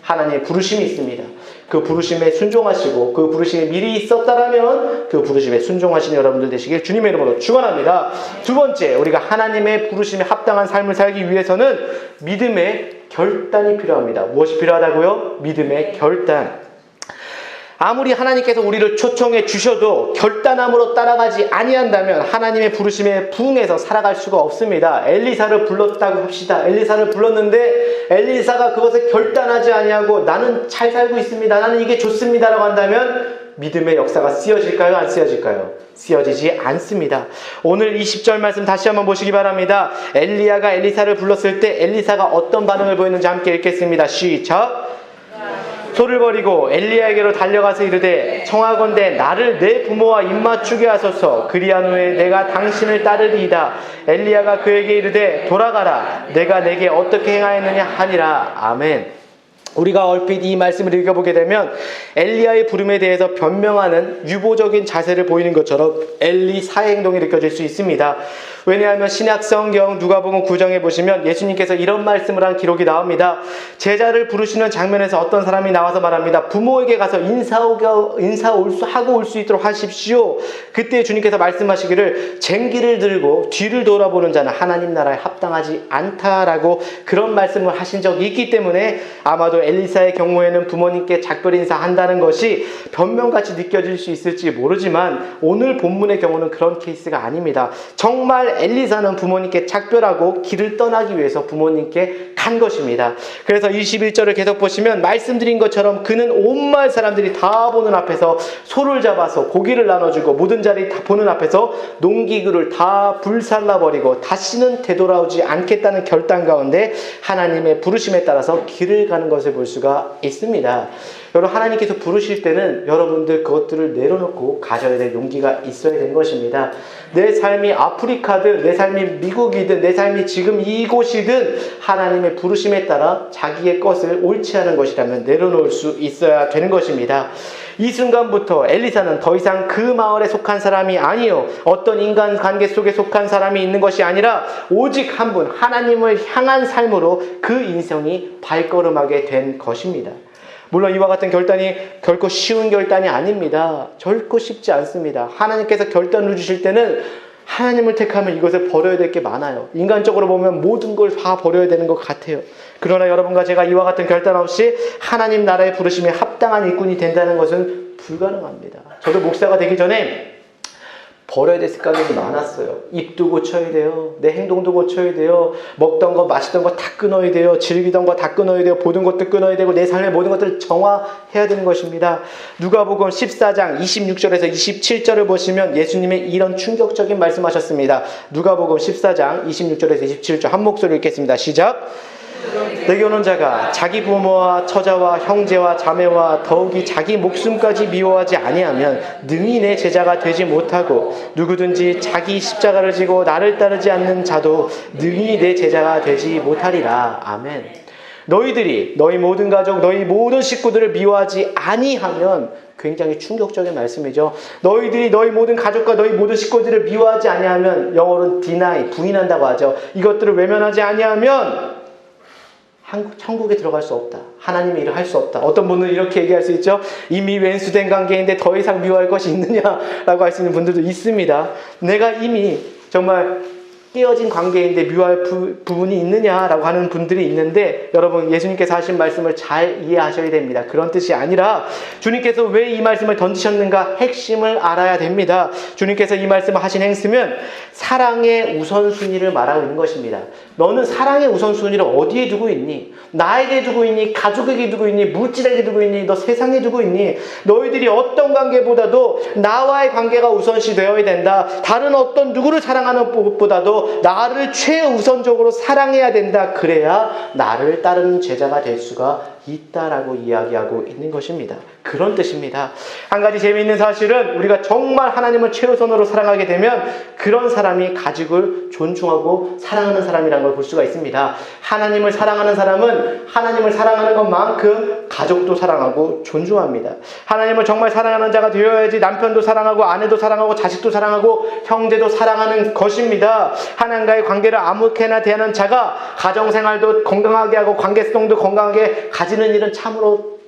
하나님의 부르심이 있습니다. 그 부르심에 순종하시고 그 부르심이 미리 있었다라면 그 부르심에 순종하시는 여러분들 되시길 주님의 이름으로 축원합니다. 두 번째, 우리가 하나님의 부르심에 합당한 삶을 살기 위해서는 믿음의 결단이 필요합니다. 무엇이 필요하다고요? 믿음의 결단. 아무리 하나님께서 우리를 초청해 주셔도 결단함으로 따라가지 아니한다면 하나님의 부르심에 부응해서 살아갈 수가 없습니다. 엘리사를 불렀다고 합시다. 엘리사를 불렀는데 엘리사가 그것을 결단하지 아니하고 나는 잘 살고 있습니다. 나는 이게 좋습니다라고 한다면 믿음의 역사가 쓰여질까요? 안 쓰여질까요? 쓰여지지 않습니다. 오늘 20절 말씀 다시 한번 보시기 바랍니다. 엘리야가 엘리사를 불렀을 때 엘리사가 어떤 반응을 보였는지 함께 읽겠습니다. 시작! 소를 버리고 엘리야에게로 달려가서 이르되 청하건대 나를 내 부모와 입맞추게 하소서. 그리한 후에 내가 당신을 따르리이다. 엘리야가 그에게 이르되 돌아가라. 내가 내게 어떻게 행하였느냐 하니라. 아멘. 우리가 얼핏 이 말씀을 읽어보게 되면 엘리야의 부름에 대해서 변명하는 유보적인 자세를 보이는 것처럼 엘리사의 행동이 느껴질 수 있습니다. 왜냐하면 신약성경 누가복음 9장에 보시면 예수님께서 이런 말씀을 한 기록이 나옵니다. 제자를 부르시는 장면에서 어떤 사람이 나와서 말합니다. 부모에게 가서 인사하고 올 수 있도록 하십시오. 그때 주님께서 말씀하시기를 쟁기를 들고 뒤를 돌아보는 자는 하나님 나라에 합당하지 않다라고 그런 말씀을 하신 적이 있기 때문에 아마도 엘리사의 경우에는 부모님께 작별 인사한다는 것이 변명같이 느껴질 수 있을지 모르지만 오늘 본문의 경우는 그런 케이스가 아닙니다. 정말 엘리사는 부모님께 작별하고 길을 떠나기 위해서 부모님께 간 것입니다. 그래서 21절을 계속 보시면 말씀드린 것처럼 그는 온 마을 사람들이 다 보는 앞에서 소를 잡아서 고기를 나눠주고 모든 자리 다 보는 앞에서 농기구를 다 불살라버리고 다시는 되돌아오지 않겠다는 결단 가운데 하나님의 부르심에 따라서 길을 가는 것을 볼 수가 있습니다. 여러분, 하나님께서 부르실 때는 여러분들 그것들을 내려놓고 가져야 될 용기가 있어야 되는 것입니다. 내 삶이 아프리카든 내 삶이 미국이든 내 삶이 지금 이곳이든 하나님의 부르심에 따라 자기의 것을 옳지 않은 것이라면 내려놓을 수 있어야 되는 것입니다. 이 순간부터 엘리사는 더 이상 그 마을에 속한 사람이 아니요 어떤 인간관계 속에 속한 사람이 있는 것이 아니라 오직 한 분 하나님을 향한 삶으로 그 인생이 발걸음하게 된 것입니다. 물론 이와 같은 결단이 결코 쉬운 결단이 아닙니다. 결코 쉽지 않습니다. 하나님께서 결단을 주실 때는 하나님을 택하면 이것을 버려야 될 게 많아요. 인간적으로 보면 모든 걸 다 버려야 되는 것 같아요. 그러나 여러분과 제가 이와 같은 결단 없이 하나님 나라의 부르심에 합당한 일꾼이 된다는 것은 불가능합니다. 저도 목사가 되기 전에 버려야 될 습관이 많았어요. 입도 고쳐야 돼요. 내 행동도 고쳐야 돼요. 먹던 거 마시던 거 다 끊어야 돼요. 즐기던 거 다 끊어야 돼요. 보던 것도 끊어야 되고 내 삶의 모든 것들을 정화해야 되는 것입니다. 누가복음 14장 26절에서 27절을 보시면 예수님의 이런 충격적인 말씀하셨습니다. 누가복음 14장 26절에서 27절 한 목소리 읽겠습니다. 시작! 내게 오는 자가 자기 부모와 처자와 형제와 자매와 더욱이 자기 목숨까지 미워하지 아니하면 능히 내 제자가 되지 못하고 누구든지 자기 십자가를 지고 나를 따르지 않는 자도 능히 내 제자가 되지 못하리라. 아멘. 너희들이 너희 모든 가족 너희 모든 식구들을 미워하지 아니하면 굉장히 충격적인 말씀이죠. 너희들이 너희 모든 가족과 너희 모든 식구들을 미워하지 아니하면 영어로는 deny, 부인한다고 하죠. 이것들을 외면하지 아니하면 천국에 들어갈 수 없다. 하나님의 일을 할 수 없다. 어떤 분은 이렇게 얘기할 수 있죠. 이미 왼수된 관계인데 더 이상 미워할 것이 있느냐라고 할 수 있는 분들도 있습니다. 내가 이미 정말 깨어진 관계인데 미워할 부분이 있느냐라고 하는 분들이 있는데 여러분 예수님께서 하신 말씀을 잘 이해하셔야 됩니다. 그런 뜻이 아니라 주님께서 왜 이 말씀을 던지셨는가 핵심을 알아야 됩니다. 주님께서 이 말씀을 하신 행씀은 사랑의 우선순위를 말하고 있는 것입니다. 너는 사랑의 우선순위를 어디에 두고 있니? 나에게 두고 있니? 가족에게 두고 있니? 물질에게 두고 있니? 너 세상에 두고 있니? 너희들이 어떤 관계보다도 나와의 관계가 우선시 되어야 된다. 다른 어떤 누구를 사랑하는 것보다도 나를 최우선적으로 사랑해야 된다. 그래야 나를 따르는 제자가 될 수가 있다라고 이야기하고 있는 것입니다. 그런 뜻입니다. 한 가지 재미있는 사실은 우리가 정말 하나님을 최우선으로 사랑하게 되면 그런 사람이 가족을 존중하고 사랑하는 사람이라는 걸 볼 수가 있습니다. 하나님을 사랑하는 사람은 하나님을 사랑하는 것만큼 가족도 사랑하고 존중합니다. 하나님을 정말 사랑하는 자가 되어야지 남편도 사랑하고 아내도 사랑하고 자식도 사랑하고 형제도 사랑하는 것입니다. 하나님과의 관계를 아무렇게나 대하는 자가 가정생활도 건강하게 하고 관계성도 건강하게 가지는 일은 참으로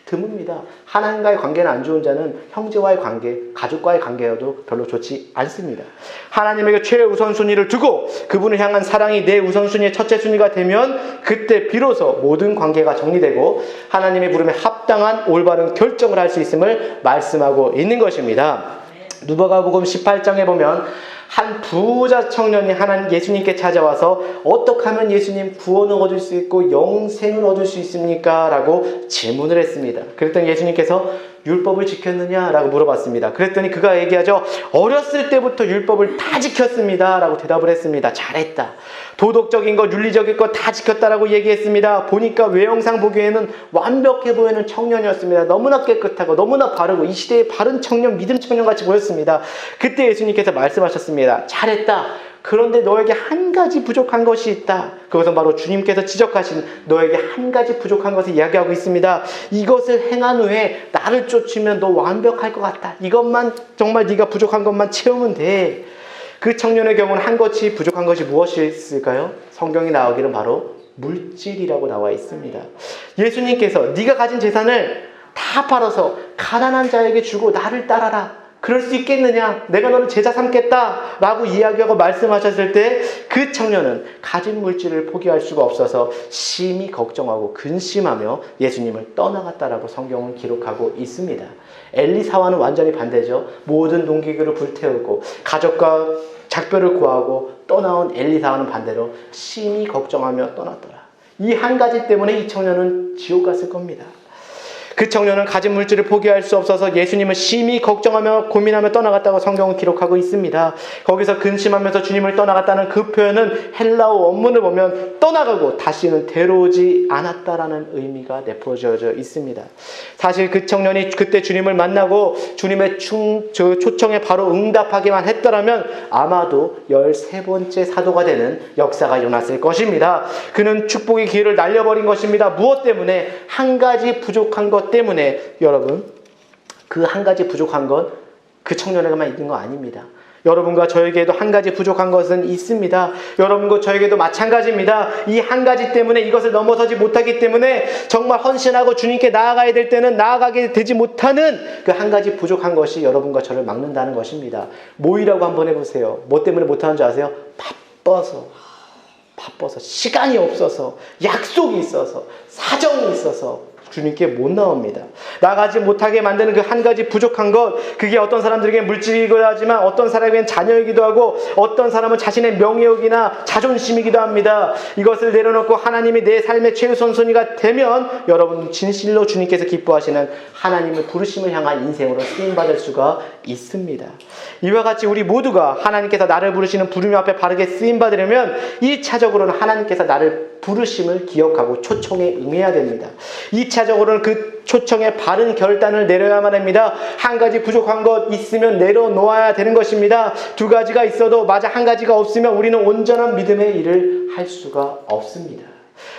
드뭅니다. 하나님과의 관계는 안 좋은 자는 형제와의 관계, 가족과의 관계여도 별로 좋지 않습니다. 하나님에게 최우선순위를 두고 그분을 향한 사랑이 내 우선순위의 첫째 순위가 되면 그때 비로소 모든 관계가 정리되고 하나님의 부름에 합당한 올바른 결정을 할 수 있음을 말씀하고 있는 것입니다. 누가복음 18장에 보면 한 부자 청년이 하나님 예수님께 찾아와서 어떻게 하면 예수님 구원을 얻을 수 있고 영생을 얻을 수 있습니까? 라고 질문을 했습니다. 그랬더니 예수님께서 율법을 지켰느냐? 라고 물어봤습니다. 그랬더니 그가 얘기하죠. 어렸을 때부터 율법을 다 지켰습니다. 라고 대답을 했습니다. 잘했다. 도덕적인 것, 윤리적인 것 다 지켰다라고 얘기했습니다. 보니까 외형상 보기에는 완벽해 보이는 청년이었습니다. 너무나 깨끗하고 너무나 바르고 이 시대의 바른 청년, 믿음 청년같이 보였습니다. 그때 예수님께서 말씀하셨습니다. 잘했다. 그런데 너에게 한 가지 부족한 것이 있다. 그것은 바로 주님께서 지적하신 너에게 한 가지 부족한 것을 이야기하고 있습니다. 이것을 행한 후에 나를 쫓으면 너 완벽할 것 같다. 이것만 정말 네가 부족한 것만 채우면 돼. 그 청년의 경우는 한 것이 부족한 것이 무엇이었을까요? 성경이 나오기는 바로 물질이라고 나와 있습니다. 예수님께서 네가 가진 재산을 다 팔아서 가난한 자에게 주고 나를 따라라. 그럴 수 있겠느냐? 내가 너를 제자 삼겠다 라고 이야기하고 말씀하셨을 때 그 청년은 가진 물질을 포기할 수가 없어서 심히 걱정하고 근심하며 예수님을 떠나갔다라고 성경은 기록하고 있습니다. 엘리사와는 완전히 반대죠. 모든 농기구를 불태우고 가족과 작별을 구하고 떠나온 엘리사와는 반대로 심히 걱정하며 떠났더라. 이 한 가지 때문에 이 청년은 지옥 갔을 겁니다. 그 청년은 가진 물질을 포기할 수 없어서 예수님을 심히 걱정하며 고민하며 떠나갔다고 성경은 기록하고 있습니다. 거기서 근심하면서 주님을 떠나갔다는 그 표현은 헬라어 원문을 보면 떠나가고 다시는 데려오지 않았다라는 의미가 내포되어져 있습니다. 사실 그 청년이 그때 주님을 만나고 주님의 초청에 바로 응답하기만 했더라면 아마도 13번째 사도가 되는 역사가 일어났을 것입니다. 그는 축복의 기회를 날려버린 것입니다. 무엇 때문에? 한 가지 부족한 것 때문에. 여러분, 그 한 가지 부족한 건 그 청년에게만 있는 거 아닙니다. 여러분과 저에게도 한 가지 부족한 것은 있습니다. 여러분과 저에게도 마찬가지입니다. 이 한 가지 때문에 이것을 넘어서지 못하기 때문에 정말 헌신하고 주님께 나아가야 될 때는 나아가게 되지 못하는 그 한 가지 부족한 것이 여러분과 저를 막는다는 것입니다. 모이라고 한번 해보세요. 뭐 때문에 못하는 줄 아세요? 바빠서, 시간이 없어서, 약속이 있어서, 사정이 있어서 주님께 못 나옵니다. 나가지 못하게 만드는 그 한 가지 부족한 것, 그게 어떤 사람들에게 물질이기도 하지만 어떤 사람에게는 자녀이기도 하고 어떤 사람은 자신의 명예욕이나 자존심이기도 합니다. 이것을 내려놓고 하나님이 내 삶의 최우선순위가 되면 여러분 진실로 주님께서 기뻐하시는 하나님의 부르심을 향한 인생으로 쓰임받을 수가 있습니다. 이와 같이 우리 모두가 하나님께서 나를 부르시는 부름 앞에 바르게 쓰임받으려면 1차적으로는 하나님께서 나를 부르심을 기억하고 초청에 응해야 됩니다. 2차적으로는 그 초청에 바른 결단을 내려야만 합니다. 한 가지 부족한 것 있으면 내려놓아야 되는 것입니다. 두 가지가 있어도 마저 한 가지가 없으면 우리는 온전한 믿음의 일을 할 수가 없습니다.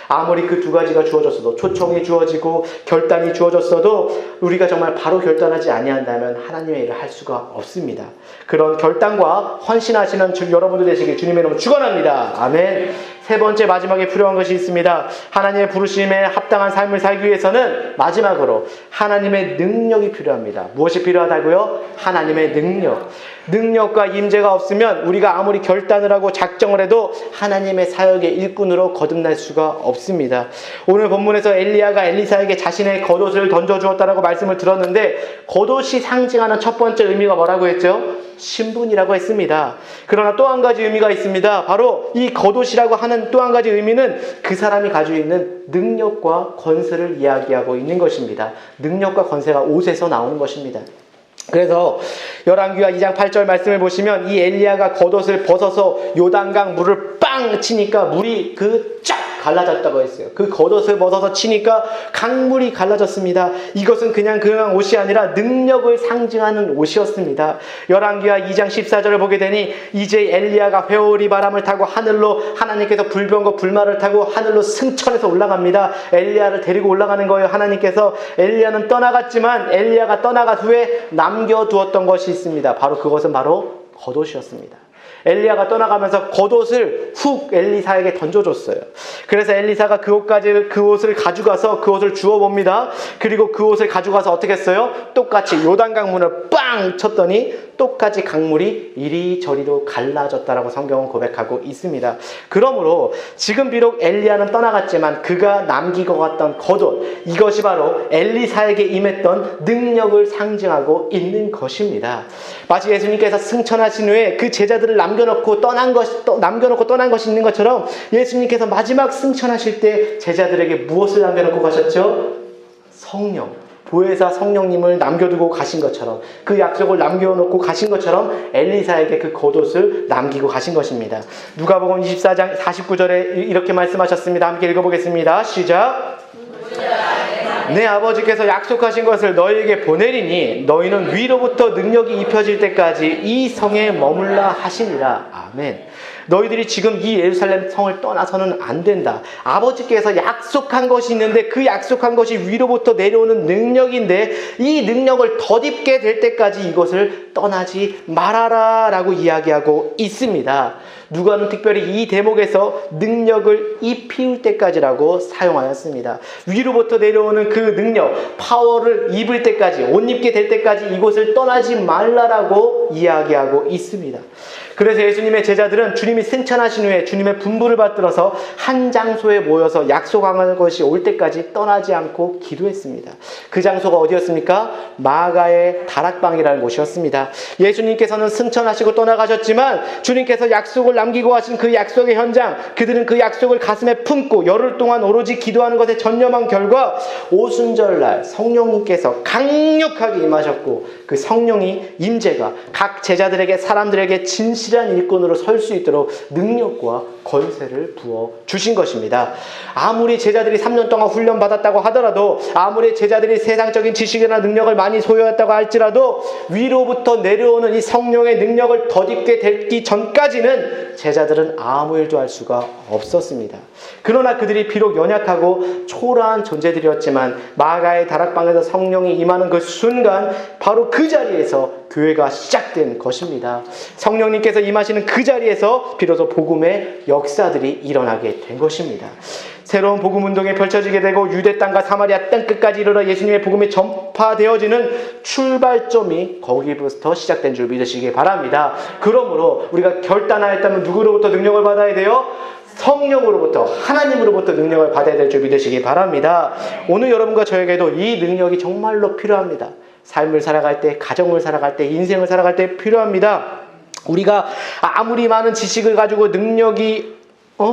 아무리 그 두 가지가 주어졌어도, 초청이 주어지고 결단이 주어졌어도 우리가 정말 바로 결단하지 아니한다면 하나님의 일을 할 수가 없습니다. 그런 결단과 헌신하시는 여러분들 되시길 주님의 이름으로 축원합니다. 아멘. 세 번째, 마지막에 필요한 것이 있습니다. 하나님의 부르심에 합당한 삶을 살기 위해서는 마지막으로 하나님의 능력이 필요합니다. 무엇이 필요하다고요? 하나님의 능력. 능력과 임재가 없으면 우리가 아무리 결단을 하고 작정을 해도 하나님의 사역의 일꾼으로 거듭날 수가 없습니다. 오늘 본문에서 엘리야가 엘리사에게 자신의 겉옷을 던져주었다라고 말씀을 들었는데, 겉옷이 상징하는 첫 번째 의미가 뭐라고 했죠? 신분이라고 했습니다. 그러나 또 한 가지 의미가 있습니다. 바로 이 겉옷이라고 하는 또 한 가지 의미는 그 사람이 가지고 있는 능력과 권세를 이야기하고 있는 것입니다. 능력과 권세가 옷에서 나오는 것입니다. 그래서 열왕기하 2장 8절 말씀을 보시면 이 엘리야가 겉옷을 벗어서 요단강 물을 빵 치니까 물이 쫙 갈라졌다고 했어요. 그 겉옷을 벗어서 치니까 강물이 갈라졌습니다. 이것은 그냥 옷이 아니라 능력을 상징하는 옷이었습니다. 열왕기하 2장 14절을 보게 되니 이제 엘리야가 회오리 바람을 타고 하늘로, 하나님께서 불병과 불말을 타고 하늘로 승천해서 올라갑니다. 엘리야를 데리고 올라가는 거예요. 하나님께서. 엘리야는 떠나갔지만 엘리야가 떠나간 후에 남겨두었던 것이 있습니다. 바로 그것은 바로 겉옷이었습니다. 엘리야가 떠나가면서 겉옷을 훅 엘리사에게 던져줬어요. 그래서 엘리사가 그 옷을 가져가서 그 옷을 주워봅니다. 그리고 그 옷을 가져가서 어떻게 했어요? 똑같이 요단강 문을 빵 쳤더니 똑같이 강물이 이리저리로 갈라졌다라고 성경은 고백하고 있습니다. 그러므로 지금 비록 엘리야는 떠나갔지만 그가 남기고 갔던 겉옷, 이것이 바로 엘리사에게 임했던 능력을 상징하고 있는 것입니다. 마치 예수님께서 승천하신 후에 그 제자들을 남겨놓고 떠난 것이 있는 것처럼 예수님께서 마지막 승천하실 때 제자들에게 무엇을 남겨놓고 가셨죠? 성령, 보혜사 성령님을 남겨두고 가신 것처럼, 그 약속을 남겨놓고 가신 것처럼 엘리사에게 그 겉옷을 남기고 가신 것입니다. 누가복음 24장 49절에 이렇게 말씀하셨습니다. 함께 읽어보겠습니다. 시작. 내 아버지께서 약속하신 것을 너희에게 보내리니 너희는 위로부터 능력이 입혀질 때까지 이 성에 머물라 하시니라. 아멘. 너희들이 지금 이 예루살렘 성을 떠나서는 안 된다. 아버지께서 약속한 것이 있는데 그 약속한 것이 위로부터 내려오는 능력인데 이 능력을 덧입게 될 때까지 이것을 떠나지 말아라 라고 이야기하고 있습니다. 누가는 특별히 이 대목에서 능력을 입힐 때까지라고 사용하였습니다. 위로부터 내려오는 그 능력, 파워를 입을 때까지, 옷 입게 될 때까지 이곳을 떠나지 말라라고 이야기하고 있습니다. 그래서 예수님의 제자들은 주님이 승천하신 후에 주님의 분부를 받들어서 한 장소에 모여서 약속한 것이 올 때까지 떠나지 않고 기도했습니다. 그 장소가 어디였습니까? 마가의 다락방이라는 곳이었습니다. 예수님께서는 승천하시고 떠나가셨지만 주님께서 약속을 남기고 하신 그 약속의 현장, 그들은 그 약속을 가슴에 품고 열흘 동안 오로지 기도하는 것에 전념한 결과 오순절날 성령님께서 강력하게 임하셨고 그 성령이 임재가 각 제자들에게, 사람들에게 진실한 일꾼으로 설 수 있도록 능력과 권세를 부어 주신 것입니다. 아무리 제자들이 3년 동안 훈련받았다고 하더라도, 아무리 제자들이 세상적인 지식이나 능력을 많이 소유했다고 할지라도 위로부터 내려오는 이 성령의 능력을 덧입게 되기 전까지는 제자들은 아무 일도 할 수가 없었습니다. 그러나 그들이 비록 연약하고 초라한 존재들이었지만 마가의 다락방에서 성령이 임하는 그 순간 바로 그 자리에서 교회가 시작된 것입니다. 성령님께서 임하시는 그 자리에서 비로소 복음의 역사들이 일어나게 된 것입니다. 새로운 복음 운동이 펼쳐지게 되고 유대 땅과 사마리아 땅 끝까지 이르러 예수님의 복음이 전파되어지는 출발점이 거기부터 시작된 줄 믿으시기 바랍니다. 그러므로 우리가 결단하였다면 누구로부터 능력을 받아야 돼요? 성령으로부터, 하나님으로부터 능력을 받아야 될 줄 믿으시기 바랍니다. 오늘 여러분과 저에게도 이 능력이 정말로 필요합니다. 삶을 살아갈 때, 가정을 살아갈 때, 인생을 살아갈 때 필요합니다. 우리가 아무리 많은 지식을 가지고 능력이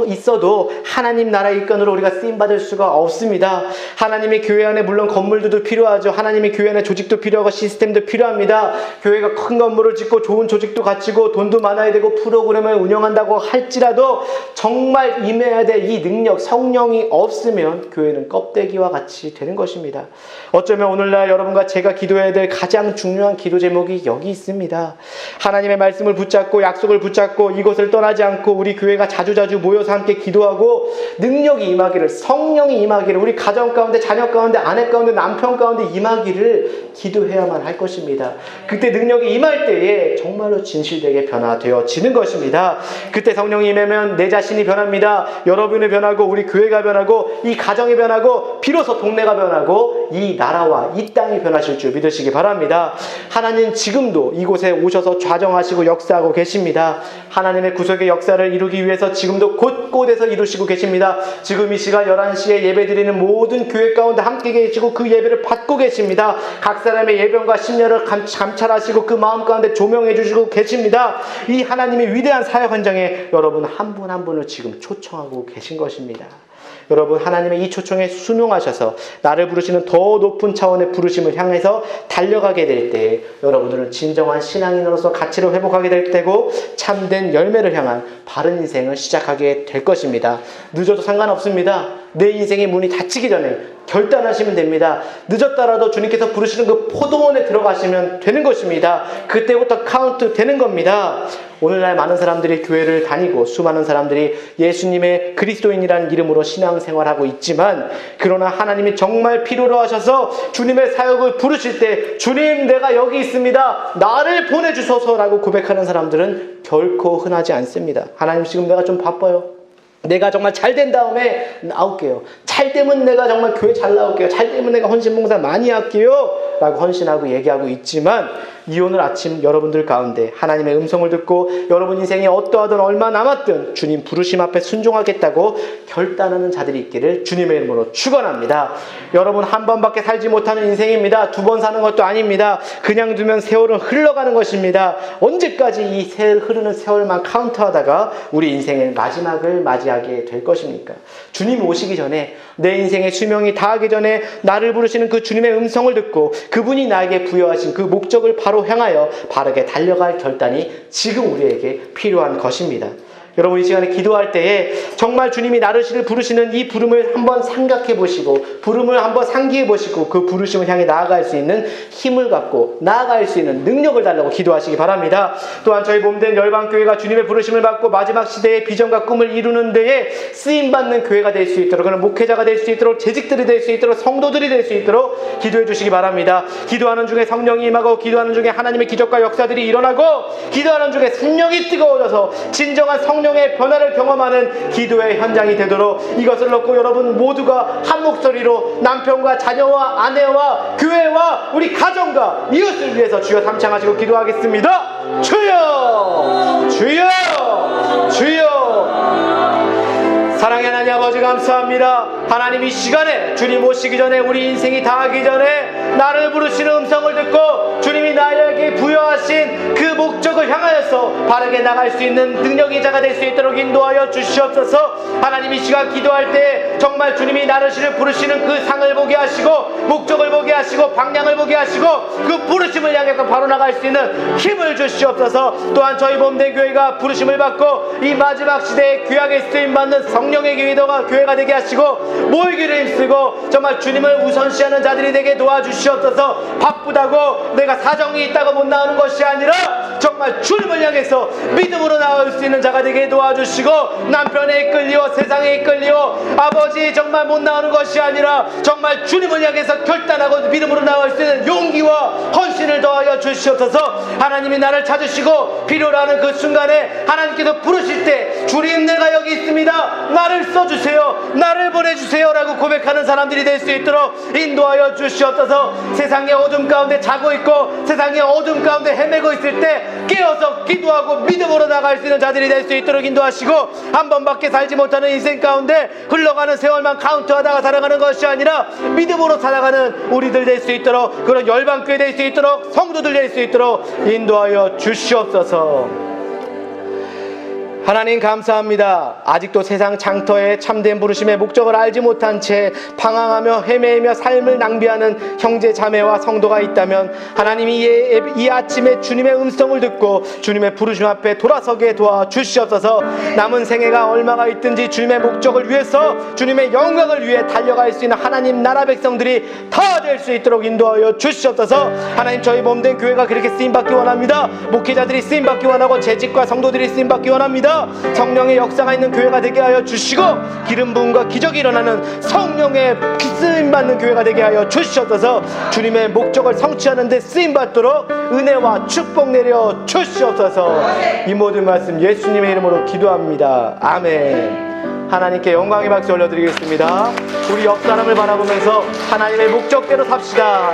있어도 하나님 나라 일꾼으로 우리가 쓰임받을 수가 없습니다. 하나님의 교회 안에 물론 건물들도 필요하죠. 하나님의 교회 안에 조직도 필요하고 시스템도 필요합니다. 교회가 큰 건물을 짓고 좋은 조직도 갖추고 돈도 많아야 되고 프로그램을 운영한다고 할지라도 정말 임해야 될 이 능력, 성령이 없으면 교회는 껍데기와 같이 되는 것입니다. 어쩌면 오늘날 여러분과 제가 기도해야 될 가장 중요한 기도 제목이 여기 있습니다. 하나님의 말씀을 붙잡고 약속을 붙잡고 이곳을 떠나지 않고 우리 교회가 자주자주 모여서 함께 기도하고 능력이 임하기를, 성령이 임하기를, 우리 가정 가운데, 자녀 가운데, 아내 가운데, 남편 가운데 임하기를 기도해야만 할 것입니다. 그때 능력이 임할 때에 정말로 진실되게 변화되어지는 것입니다. 그때 성령이 임하면 내 자신이 변합니다. 여러분이 변하고 우리 교회가 변하고 이 가정이 변하고 비로소 동네가 변하고 이 나라와 이 땅이 변하실 줄 믿으시기 바랍니다. 하나님 지금도 이곳에 오셔서 좌정하시고 역사하고 계십니다. 하나님의 구속의 역사를 이루기 위해서 지금도 곳곳에서 이루시고 계십니다. 지금 이 시간 11시에 예배드리는 모든 교회 가운데 함께 계시고 그 예배를 받고 계십니다. 각 사람의 예배와 심려를 감찰하시고 그 마음 가운데 조명해 주시고 계십니다. 이 하나님의 위대한 사역 현장에 여러분 한 분 한 분을 지금 초청하고 계신 것입니다. 여러분 하나님의 이 초청에 순응하셔서 나를 부르시는 더 높은 차원의 부르심을 향해서 달려가게 될 때 여러분들은 진정한 신앙인으로서 가치를 회복하게 될 때고 참된 열매를 향한 바른 인생을 시작하게 될 것입니다. 늦어도 상관없습니다. 내 인생의 문이 닫히기 전에 결단하시면 됩니다. 늦었더라도 주님께서 부르시는 그 포도원에 들어가시면 되는 것입니다. 그때부터 카운트 되는 겁니다. 오늘날 많은 사람들이 교회를 다니고 수많은 사람들이 예수님의 그리스도인이라는 이름으로 신앙생활하고 있지만, 그러나 하나님이 정말 필요로 하셔서 주님의 사역을 부르실 때 주님 내가 여기 있습니다, 나를 보내주소서라고 고백하는 사람들은 결코 흔하지 않습니다. 하나님 지금 내가 좀 바빠요, 내가 정말 잘 된 다음에 나올게요, 잘 되면 내가 정말 교회 잘 나올게요, 잘 되면 내가 헌신봉사 많이 할게요 라고 헌신하고 얘기하고 있지만, 이 오늘 아침 여러분들 가운데 하나님의 음성을 듣고 여러분 인생에 어떠하든 얼마 남았든 주님 부르심 앞에 순종하겠다고 결단하는 자들이 있기를 주님의 이름으로 축원합니다. 여러분 한 번밖에 살지 못하는 인생입니다. 두 번 사는 것도 아닙니다. 그냥 두면 세월은 흘러가는 것입니다. 언제까지 이 흐르는 세월만 카운트하다가 우리 인생의 마지막을 맞이하게 될 것입니까? 주님 오시기 전에, 내 인생의 수명이 다하기 전에 나를 부르시는 그 주님의 음성을 듣고 그분이 나에게 부여하신 그 목적을 바로 향하여 바르게 달려갈 결단이 지금 우리에게 필요한 것입니다. 여러분 이 시간에 기도할 때에 정말 주님이 나를 부르시는 이 부름을 한번 생각해 보시고, 부름을 한번 상기해 보시고, 그 부르심을 향해 나아갈 수 있는 힘을 갖고 나아갈 수 있는 능력을 달라고 기도하시기 바랍니다. 또한 저희 몸된 열방교회가 주님의 부르심을 받고 마지막 시대의 비전과 꿈을 이루는 데에 쓰임받는 교회가 될 수 있도록, 그런 목회자가 될 수 있도록, 재직들이 될 수 있도록, 성도들이 될 수 있도록 기도해 주시기 바랍니다. 기도하는 중에 성령이 임하고, 기도하는 중에 하나님의 기적과 역사들이 일어나고, 기도하는 중에 생명이 뜨거워져서 진정한 성령의 변화를 경험하는 기도의 현장이 되도록, 이것을 놓고 여러분 모두가 한 목소리로 남편과 자녀와 아내와 교회와 우리 가정과 이웃을 위해서 주여 삼창하시고 기도하겠습니다. 주여, 주여, 주여. 사랑의 하나님 아버지 감사합니다. 하나님 이 시간에 주님 오시기 전에, 우리 인생이 다하기 전에 나를 부르시는 음성을 듣고 주님이 나에게 부여하신 그 목적을 향하여서 바르게 나갈 수 있는 능력의 자가 될 수 있도록 인도하여 주시옵소서. 하나님 이 시간 기도할 때 정말 주님이 나를 부르시는 그 상을 보게 하시고, 목적을 보게 하시고, 방향을 보게 하시고, 그 부르심을 향해서 바로 나갈 수 있는 힘을 주시옵소서. 또한 저희 몸된 교회가 부르심을 받고 이 마지막 시대에 귀하게 쓰임받는 성령의 교회가 되게 하시고, 모이기를 힘쓰고 정말 주님을 우선시하는 자들이 되게 도와주시옵소서. 바쁘다고 내가 사정이 있다고 못 나오는 것이 아니라 정말 주님을 향해서 믿음으로 나올 수 있는 자가 되게 도와주시고, 남편에 이끌리고 세상에 이끌리고 아버지 정말 못 나오는 것이 아니라 정말 주님을 향해서 결단하고 믿음으로 나올 수 있는 용기와 헌신을 더하여 주시옵소서. 하나님이 나를 찾으시고 필요로 하는 그 순간에 하나님께서 부르실 때 주님 내가 여기 있습니다, 나를 써주세요, 나를 보내주세요 라고 고백하는 사람들이 될 수 있도록 인도하여 주시옵소서. 세상의 어둠 가운데 자고 있고 세상의 어둠 가운데 헤매고 있을 때 깨어서 기도하고 믿음으로 나갈 수 있는 자들이 될 수 있도록 인도하시고, 한 번밖에 살지 못하는 인생 가운데 흘러가는 세월만 카운트하다가 살아가는 것이 아니라 믿음으로 살아가는 우리들 될 수 있도록, 그런 열방교회 될 수 있도록, 성도들 될 수 있도록 인도하여 주시옵소서. 하나님 감사합니다. 아직도 세상 장터에 참된 부르심의 목적을 알지 못한 채 방황하며 헤매며 삶을 낭비하는 형제 자매와 성도가 있다면, 하나님이 이 아침에 주님의 음성을 듣고 주님의 부르심 앞에 돌아서게 도와주시옵소서. 남은 생애가 얼마가 있든지 주님의 목적을 위해서, 주님의 영광을 위해 달려갈 수 있는 하나님 나라 백성들이 다 될 수 있도록 인도하여 주시옵소서. 하나님 저희 몸된 교회가 그렇게 쓰임받기 원합니다. 목회자들이 쓰임받기 원하고 재직과 성도들이 쓰임받기 원합니다. 성령의 역사가 있는 교회가 되게 하여 주시고, 기름 부음과 기적이 일어나는 성령의 쓰임받는 교회가 되게 하여 주시옵소서. 주님의 목적을 성취하는 데 쓰임받도록 은혜와 축복 내려 주시옵소서. 이 모든 말씀 예수님의 이름으로 기도합니다. 아멘. 하나님께 영광의 박수 올려드리겠습니다. 우리 옆 사람을 바라보면서 하나님의 목적대로 삽시다.